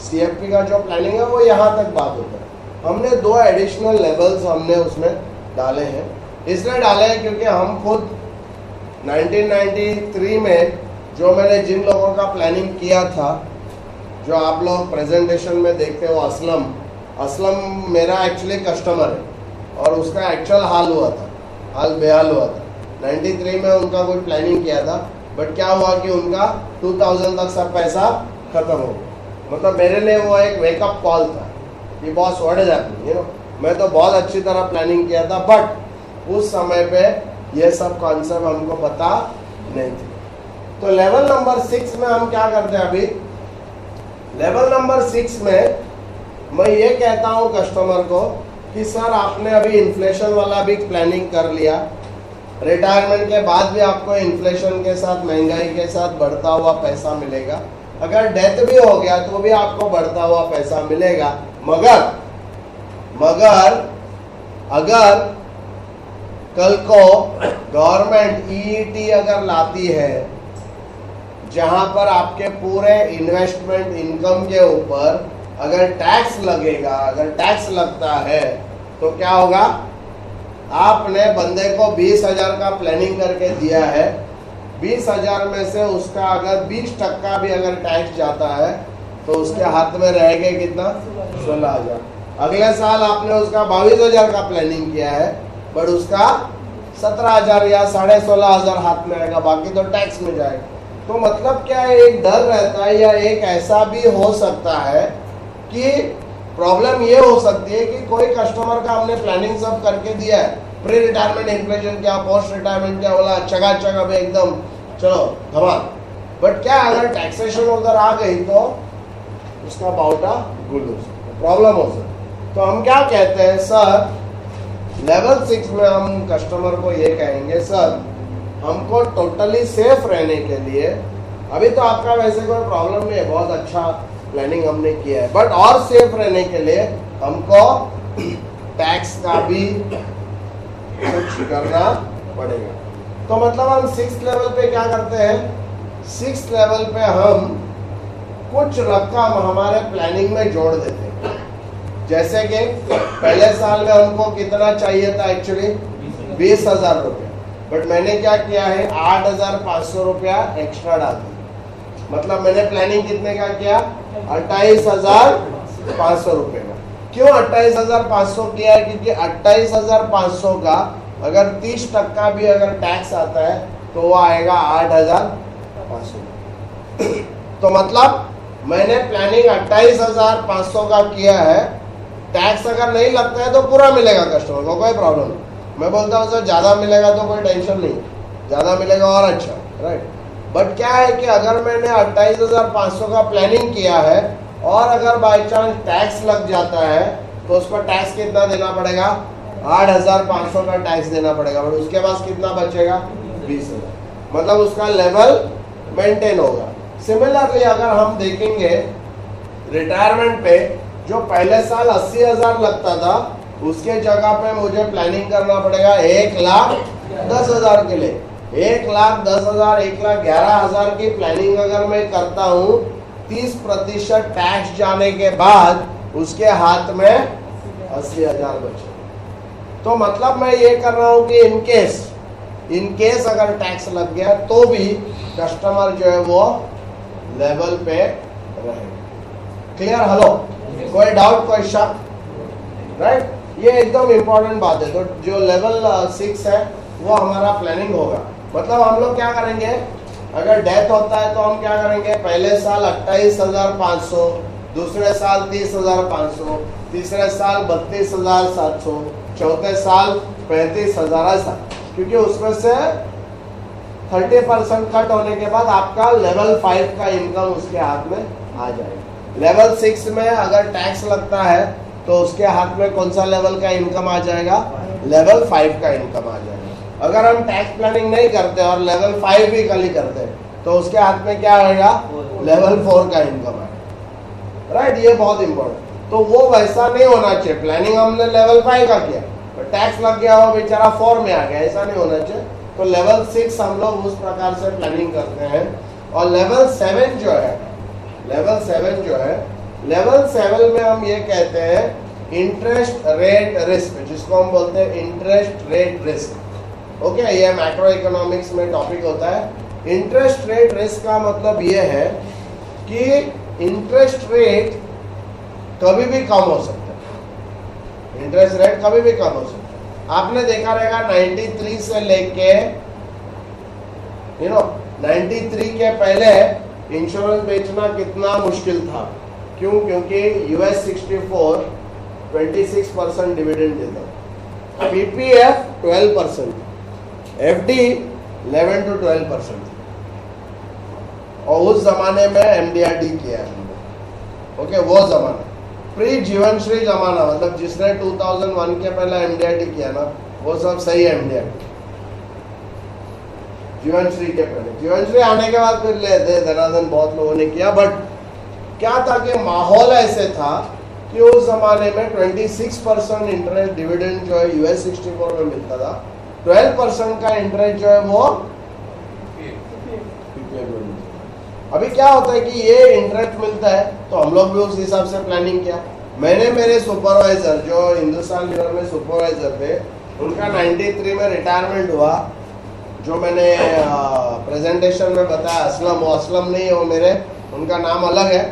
CFP का जो प्लानिंग है वो यहाँ तक बात होता है। हमने 2 एडिशनल लेवल्स हमने उसमें डाले हैं, इसलिए डाले हैं क्योंकि हम खुद 1993 में जो मैंने जिन लोगों का प्लानिंग किया था, जो आप लोग प्रेजेंटेशन में देखते हो, असलम मेरा एक्चुअली कस्टमर है और उसका एक्चुअल हाल बेहाल हुआ था। 93 में उनका कोई प्लानिंग किया था, बट क्या हुआ कि उनका 2000 तक सब पैसा खत्म हो गया। मतलब मेरे लिए वो एक वेकअप कॉल था कि बॉस व्हाट इज हैपनिंग, मैं तो बहुत अच्छी तरह प्लानिंग किया था, बट उस समय पे ये सब कॉन्सेप्ट हमको पता नहीं थे। तो लेवल नंबर 6 में हम क्या करते हैं अभी, लेवल नंबर 6 में मैं ये कहता हूँ कस्टमर को कि सर आपने अभी इन्फ्लेशन वाला भी प्लानिंग कर लिया, रिटायरमेंट के बाद भी आपको इन्फ्लेशन के साथ, महंगाई के साथ बढ़ता हुआ पैसा मिलेगा। अगर डेथ भी हो गया तो भी आपको बढ़ता हुआ पैसा मिलेगा। मगर अगर कल को गवर्नमेंट ईईटी अगर लाती है, जहां पर आपके पूरे इन्वेस्टमेंट इनकम के ऊपर अगर टैक्स लगेगा, अगर टैक्स लगता है तो क्या होगा? आपने बंदे को 20,000 का प्लानिंग करके दिया है, 20,000 में से उसका अगर 20% भी अगर टैक्स जाता है तो उसके हाथ में रहेगा कितना? 16,000। अगले साल आपने उसका 22,000 का प्लानिंग किया है, बट उसका 17,000 या 16,500 हाथ में आएगा, बाकी तो टैक्स में जाएगा। तो मतलब क्या है, एक डर रहता है, या एक ऐसा भी हो सकता है कि प्रॉब्लम ये हो सकती है कि कोई कस्टमर का हमने प्लानिंग सब करके दिया है, प्री रिटायरमेंट इन्फ्लेशन क्या, पोस्ट रिटायरमेंट क्या, बोला चकाचक अब एकदम चलो धमाल, बट क्या अगर टैक्सेशन उधर आ गई तो उसका बाउटा गुल हो सकता, प्रॉब्लम हो सकती। तो हम क्या कहते हैं सर, लेवल 6 में हम कस्टमर को ये कहेंगे सर हमको टोटली सेफ रहने के लिए, अभी तो आपका वैसे कोई प्रॉब्लम नहीं है, बहुत अच्छा प्लानिंग हमने किया है, बट और सेफ रहने के लिए हमको टैक्स का भी कुछ करना पड़ेगा। तो मतलब हम 6th लेवल पे क्या करते हैं, 6th लेवल पे हम कुछ रकम हमारे प्लानिंग में जोड़ देते हैं। जैसे कि पहले साल में हमको कितना चाहिए था एक्चुअली 20,000 रुपया, बट मैंने क्या किया है 8,500 रुपया एक्स्ट्रा डाल दिया। मतलब मैंने प्लानिंग कितने का किया, 28,500 रुपये का। क्यों 28,500 किया है? क्योंकि 28,500 का अगर 30% भी अगर टैक्स आता है तो वो आएगा 8,500। तो मतलब मैंने प्लानिंग 28,500 का किया है, टैक्स अगर नहीं लगता है तो पूरा मिलेगा कस्टमर को, कोई प्रॉब्लम नहीं। मैं बोलता हूँ सर ज़्यादा मिलेगा तो कोई टेंशन नहीं, ज़्यादा मिलेगा और अच्छा, राइट। बट क्या है कि अगर मैंने 28,500 का प्लानिंग किया है और अगर बाई चांस टैक्स लग जाता है तो उसको टैक्स कितना देना पड़ेगा, 8,500 का टैक्स देना पड़ेगा, बट उसके पास कितना बचेगा 20,000, मतलब उसका लेवल मेंटेन होगा। सिमिलरली अगर हम देखेंगे रिटायरमेंट पे, जो पहले साल 80,000 लगता था उसके जगह पे मुझे प्लानिंग करना पड़ेगा 1,10,000 के लिए। 1,10,000 1,11,000 की प्लानिंग अगर मैं करता हूँ, 30% टैक्स जाने के बाद उसके हाथ में 80,000 बचे। तो मतलब मैं ये कर रहा हूँ कि इन केस अगर टैक्स लग गया तो भी कस्टमर जो है वो लेवल पे रहेगा। क्लियर? हेलो, कोई डाउट, कोई शक? राइट, ये एकदम इंपॉर्टेंट बात है। तो जो लेवल 6 है वो हमारा प्लानिंग होगा। मतलब हम लोग क्या करेंगे, अगर डेथ होता है तो हम क्या करेंगे, पहले साल 28,500, दूसरे साल 30,500, तीसरे साल 32,700, चौथे साल 35,000, ऐसा, क्योंकि उसमें से 30% कट होने के बाद आपका लेवल 5 का इनकम उसके हाथ में आ जाएगा। लेवल 6 में अगर टैक्स लगता है तो उसके हाथ में कौन सा लेवल का इनकम आ जाएगा, लेवल 5 का इनकम आ जाएगा। अगर हम टैक्स प्लानिंग नहीं करते और लेवल 5 भी खाली करते तो उसके हाथ में क्या आएगा, लेवल 4 का इनकम आएगा। राइट, ये बहुत इंपॉर्टेंट। तो वो वैसा नहीं होना चाहिए, प्लानिंग हमने लेवल 5 का किया तो टैक्स लग गया हो, बेचारा 4 में आ गया, ऐसा नहीं होना चाहिए। तो लेवल 6 हम लोग उस प्रकार से प्लानिंग करते हैं। और लेवल 7 जो है, लेवल 7 में हम ये कहते हैं इंटरेस्ट रेट रिस्क, जिसको हम बोलते हैं इंटरेस्ट रेट रिस्क। ओके, ये मैक्रो इकोनॉमिक्स में टॉपिक होता है। इंटरेस्ट रेट रिस्क का मतलब ये है कि इंटरेस्ट रेट कभी भी कम हो सकता है, इंटरेस्ट रेट कभी भी कम हो सकता है। आपने देखा रहेगा 93 से लेके 93 के पहले इंश्योरेंस बेचना कितना मुश्किल था। क्यों? क्योंकि US 64 26% डिविडेंड देता, PPF 12%, FD 11 to 12%, और उस जमाने में MDRT किया है हमने। ओके, वो जमाना प्री जीवनश्री जमाना, मतलब जिसने 2001 के पहले MDRT किया ना, वो सब सही है MDRT। जीवनश्री के पहले, जीवनश्री आने के बाद फिर धनाधन बहुत लोगों ने किया, बट क्या था कि माहौल ऐसे था कि उस जमाने में 26% इंटरेस्ट डिविडेंड जो है US 64 में मिलता था, 12% का इंटरेस्ट जो है वो अभी क्या होता है कि ये इंटरेस्ट मिलता है, तो हम लोग भी उस हिसाब से प्लानिंग किया। मैंने मेरे सुपरवाइजर जो हिंदुस्तान लीवर में सुपरवाइजर थे, उनका 93 में रिटायरमेंट हुआ, जो मैंने प्रेजेंटेशन में बताया, असलम, वो असलम नहीं है, वो मेरे, उनका नाम अलग है,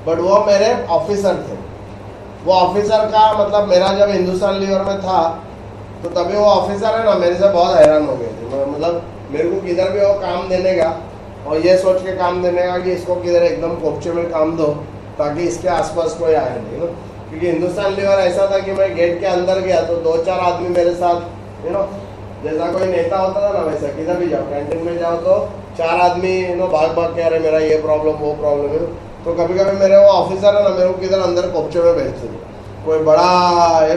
बट वो मेरे ऑफिसर थे। वो ऑफिसर का मतलब मेरा जब हिंदुस्तान लीवर में था तो तभी वो ऑफिसर है ना, मेरे से बहुत हैरान हो गए थे। मतलब मेरे को किधर भी वो काम देने का और ये सोच के काम देने का कि इसको किधर एकदम कोपचे में काम दो ताकि इसके आसपास कोई आए नहीं, नो। क्योंकि हिंदुस्तान लीवर ऐसा था कि मैं गेट के अंदर गया तो 2-4 आदमी मेरे साथ, जैसा कोई नेता होता था ना, वैसा किधर भी जाओ, कैंटीन में जाओ तो 4 आदमी भाग भाग के, अरे मेरा ये प्रॉब्लम वो प्रॉब्लम है। तो कभी कभी मेरे वो ऑफिसर है ना, मेरे को किधर अंदर कोपचे में भेजते थे। कोई बड़ा ये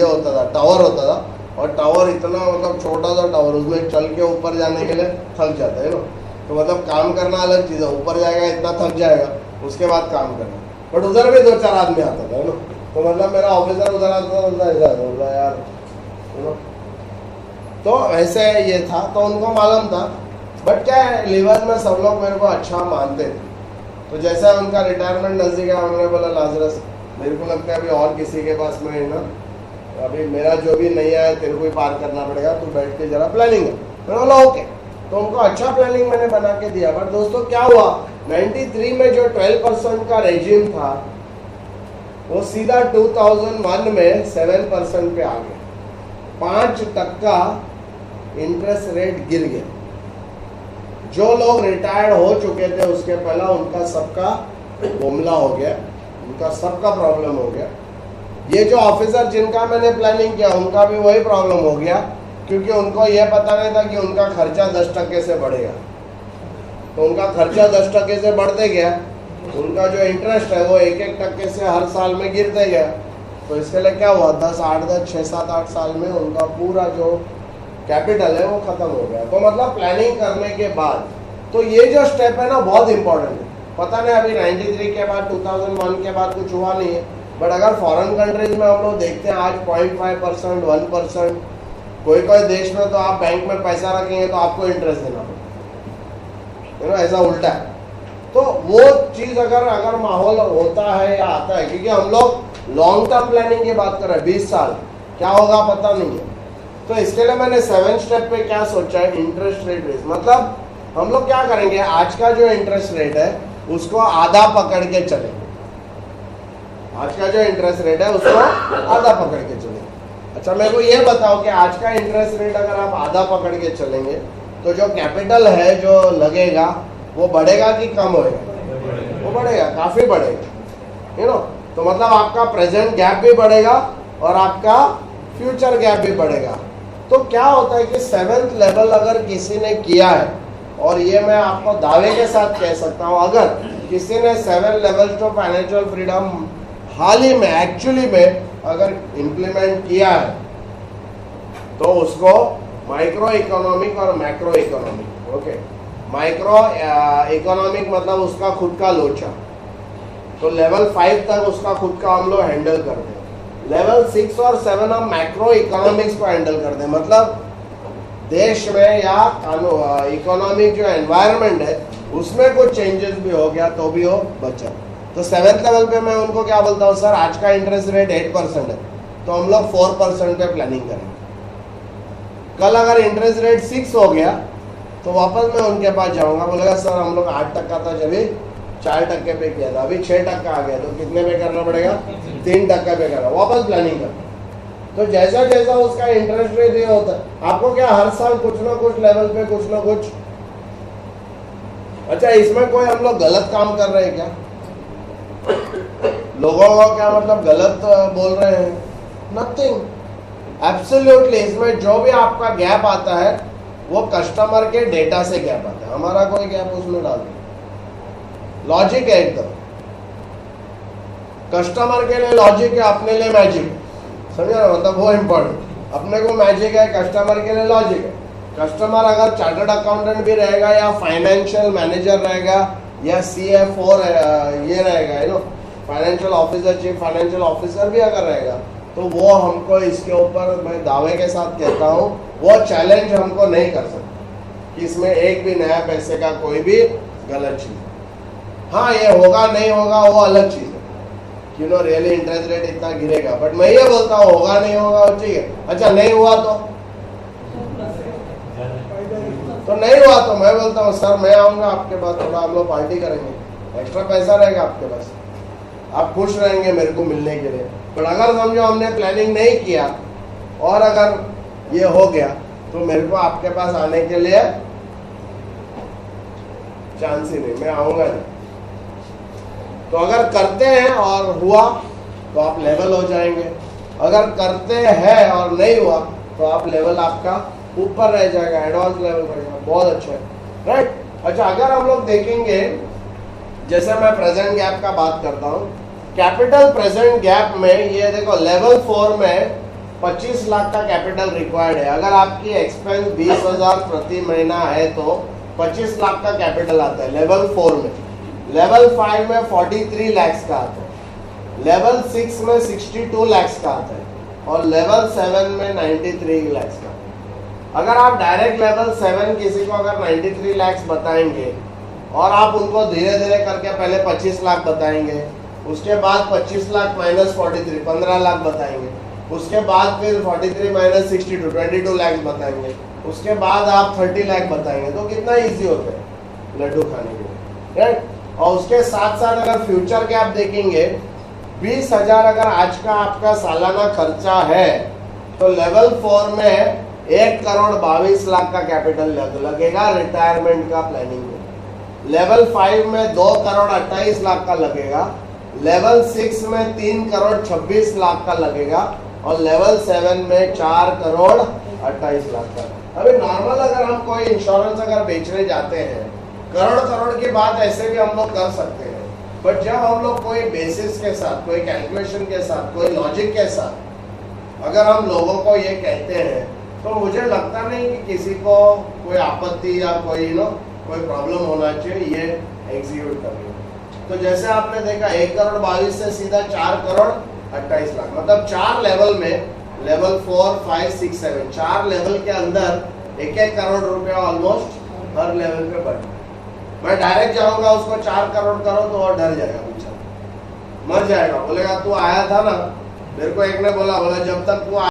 होता था, टावर होता था, और टावर इतना मतलब छोटा सा टावर, उसमें चल के ऊपर जाने के लिए थक जाता है तो मतलब काम करना अलग चीज़ है, ऊपर जाएगा इतना थक जाएगा, उसके बाद काम करना। बट उधर भी 2-4 आदमी आता था तो मतलब मेरा ऑफिसर उधर आता था यार, तो ऐसे ये था, तो उनको मालूम था। बट क्या है, लीवर में सब लोग मेरे को अच्छा मानते थे। तो जैसा उनका रिटायरमेंट नजदीक है, उन्होंने बोला लाजरस, मेरे को लगता है अभी और किसी के पास में है ना, अभी मेरा जो भी नहीं आया तेरे को ही पार करना पड़ेगा, तू बैठ के जरा प्लानिंग है। मैंने बोला ओके, तो उनको अच्छा प्लानिंग मैंने बना के दिया। बट दोस्तों क्या हुआ, 93 में जो 12% का रेजिम था वो सीधा 2001 में 7% पे आ गया। 5% इंटरेस्ट रेट गिर गया। जो लोग रिटायर्ड हो चुके थे उसके पहला उनका सबका गुमला हो गया, उनका सबका प्रॉब्लम हो गया। ये जो ऑफिसर जिनका मैंने प्लानिंग किया उनका भी वही प्रॉब्लम हो गया, क्योंकि उनको यह पता नहीं था कि उनका खर्चा 10% से बढ़ेगा। तो उनका खर्चा 10% से बढ़ते गया, उनका जो इंटरेस्ट है वो 1-1% से हर साल में गिरते गया। तो इसके लिए क्या हुआ, 6-7-8 साल में उनका पूरा जो कैपिटल है वो खत्म हो गया। तो मतलब प्लानिंग करने के बाद, तो ये जो स्टेप है ना बहुत इंपॉर्टेंट है। पता नहीं अभी 93 के बाद 2001 के बाद कुछ हुआ नहीं है, बट अगर फॉरेन कंट्रीज में हम लोग देखते हैं आज 0.5%, 1%, कोई देश में तो आप बैंक में पैसा रखेंगे तो आपको इंटरेस्ट देना पड़ेगा, ऐसा उल्टा है। तो वो चीज़ अगर माहौल होता है या आता है, क्योंकि हम लोग लॉन्ग टर्म प्लानिंग की बात कर रहे हैं, 20 साल क्या होगा पता नहीं है। तो इसके लिए मैंने 7 स्टेप पे क्या सोचा है, इंटरेस्ट रेट रिस्क। मतलब हम लोग क्या करेंगे, आज का जो इंटरेस्ट रेट है उसको आधा पकड़ के चलेंगे। आज का जो इंटरेस्ट रेट है उसको आधा पकड़ के चलेंगे। अच्छा मेरे को ये बताओ कि आज का इंटरेस्ट रेट अगर आप आधा पकड़ के चलेंगे तो जो कैपिटल है जो लगेगा वो बढ़ेगा कि कम होएगा? वो बढ़ेगा, काफी बढ़ेगा, तो मतलब आपका प्रेजेंट गैप भी बढ़ेगा और आपका फ्यूचर गैप भी बढ़ेगा। तो क्या होता है कि 7th लेवल अगर किसी ने किया है, और ये मैं आपको दावे के साथ कह सकता हूँ, अगर किसी ने 7 लेवल टू फाइनेंशियल फ्रीडम हाल ही में एक्चुअली में अगर इम्प्लीमेंट किया है तो उसको माइक्रो इकोनॉमिक और macro economic, okay, micro economic मतलब उसका खुद का लोचा, तो लेवल 5 तक उसका खुद का हम लोग हैंडल करते हैं। लेवल 6 और 7 हम मैक्रो इकोनॉमिक्स को हैंडल करते हैं, मतलब देश में या इकोनॉमिक जो एनवायरनमेंट है उसमें कुछ चेंजेस भी हो गया तो भी वो बचा। तो 7th लेवल पे मैं उनको क्या बोलता हूँ, सर आज का इंटरेस्ट रेट 8% है तो हम लोग 4% पे प्लानिंग करेंगे। कल अगर इंटरेस्ट रेट 6 हो गया तो वापस मैं उनके पास जाऊंगा, बोलेगा सर हम लोग 8% था जब 4% पे किया था, अभी 6% आ गया तो कितने पे करना पड़ेगा, 3% पे करना, वापस प्लानिंग करना। तो जैसा जैसा उसका इंटरेस्ट रेट ये होता है, आपको क्या हर साल कुछ ना कुछ लेवल पे कुछ ना कुछ। अच्छा इसमें कोई हम लोग गलत काम कर रहे हैं क्या, लोगों को क्या मतलब गलत बोल रहे हैं? Nothing, absolutely. इसमें जो भी आपका गैप आता है वो कस्टमर के डेटा से गैप आता है, हमारा कोई गैप उसमें डाल दो। लॉजिक है एकदम, कस्टमर के लिए लॉजिक है, अपने लिए मैजिक, समझा ना, मतलब वो इम्पोर्टेंट। अपने को मैजिक है, कस्टमर के लिए लॉजिक है। कस्टमर अगर चार्टर्ड अकाउंटेंट भी रहेगा या फाइनेंशियल मैनेजर रहेगा या CFO ये रहेगा, you know, financial officer, chief financial officer भी अगर रहेगा, तो वो हमको इसके ऊपर, मैं दावे के साथ कहता हूँ, वो चैलेंज हमको नहीं कर सकते कि इसमें एक भी नया पैसे का कोई भी गलत चीज है। हाँ, ये होगा नहीं होगा वो अलग चीज है, you know, really interest rate इतना गिरेगा, बट मैं ये बोलता हूँ होगा नहीं होगा वो चाहिए। अच्छा, नहीं हुआ तो नहीं हुआ तो मैं बोलता हूँ सर मैं आऊंगा आपके पास, थोड़ा हम लोग पार्टी करेंगे, एक्स्ट्रा पैसा रहेगा आपके पास, आप खुश रहेंगे मेरे को मिलने के लिए। पर अगर समझो हमने प्लानिंग नहीं किया और अगर ये हो गया तो मेरे को आपके पास आने के लिए चांस ही नहीं, मैं आऊंगा नहीं। तो अगर करते हैं और हुआ तो आप लेवल हो जाएंगे, अगर करते हैं और नहीं हुआ तो आप लेवल आपका ऊपर रह जाएगा, एडवांस लेवल रहेगा, बहुत अच्छा है, राइट। अच्छा, अगर हम लोग देखेंगे, जैसे मैं प्रेजेंट गैप का बात करता हूँ, कैपिटल प्रेजेंट गैप में ये देखो लेवल 4 में 25 लाख का कैपिटल रिक्वायर्ड है। अगर आपकी एक्सपेंस 20,000 प्रति महीना है तो 25 लाख का कैपिटल आता है लेवल 4 में। लेवल 5 में 43 लैक्स का आता है, लेवल 6 में 62 लैक्स का आता है और लेवल 7 में 93 लैक्स का। अगर आप डायरेक्ट लेवल 7 किसी को अगर 93 लैक्स बताएंगे और आप उनको धीरे धीरे करके पहले 25 लाख बताएंगे, उसके बाद 25 लाख माइनस 43 15 लाख बताएंगे, उसके बाद फिर 43 माइनस 62 22 लाख बताएंगे, उसके बाद आप 30 लाख बताएंगे, तो कितना इजी होता है लड्डू खाने के लिए, राइट। और उसके साथ साथ अगर फ्यूचर के आप देखेंगे, 20,000 अगर आज का आपका सालाना खर्चा है तो लेवल 4 में 1,22 लाख का कैपिटल लगेगा रिटायरमेंट का प्लानिंग में। लेवल 5 में 2,28 लाख का लगेगा, लेवल 6 में 3,26 लाख का लगेगा और लेवल 7 में 4,28 लाख का। अभी नॉर्मल अगर हम कोई इंश्योरेंस अगर बेचने जाते हैं, करोड़ की बात ऐसे भी हम लोग कर सकते हैं, बट जब हम लोग कोई बेसिस के साथ, कोई कैलकुलेशन के साथ, कोई लॉजिक के साथ अगर हम लोगों को ये कहते हैं तो मुझे लगता नहीं कि किसी को कोई आपत्ति या कोई कोई प्रॉब्लम होना चाहिए ये एग्जीक्यूट करने में। तो जैसे आपने देखा 1,22 से सीधा 4,28 लाख, मतलब 4 लेवल में, लेवल 4, 5, 6, 7, 4 लेवल के अंदर 1-1 करोड़ रुपया ऑलमोस्ट हर लेवल पे बढ़। मैं डायरेक्ट जाऊंगा उसको 4 करोड़ करो तो और डर जाएगा, बेचारा मर जाएगा, बोलेगा तू आया था ना, मेरे को एक ने बोला जब तक तू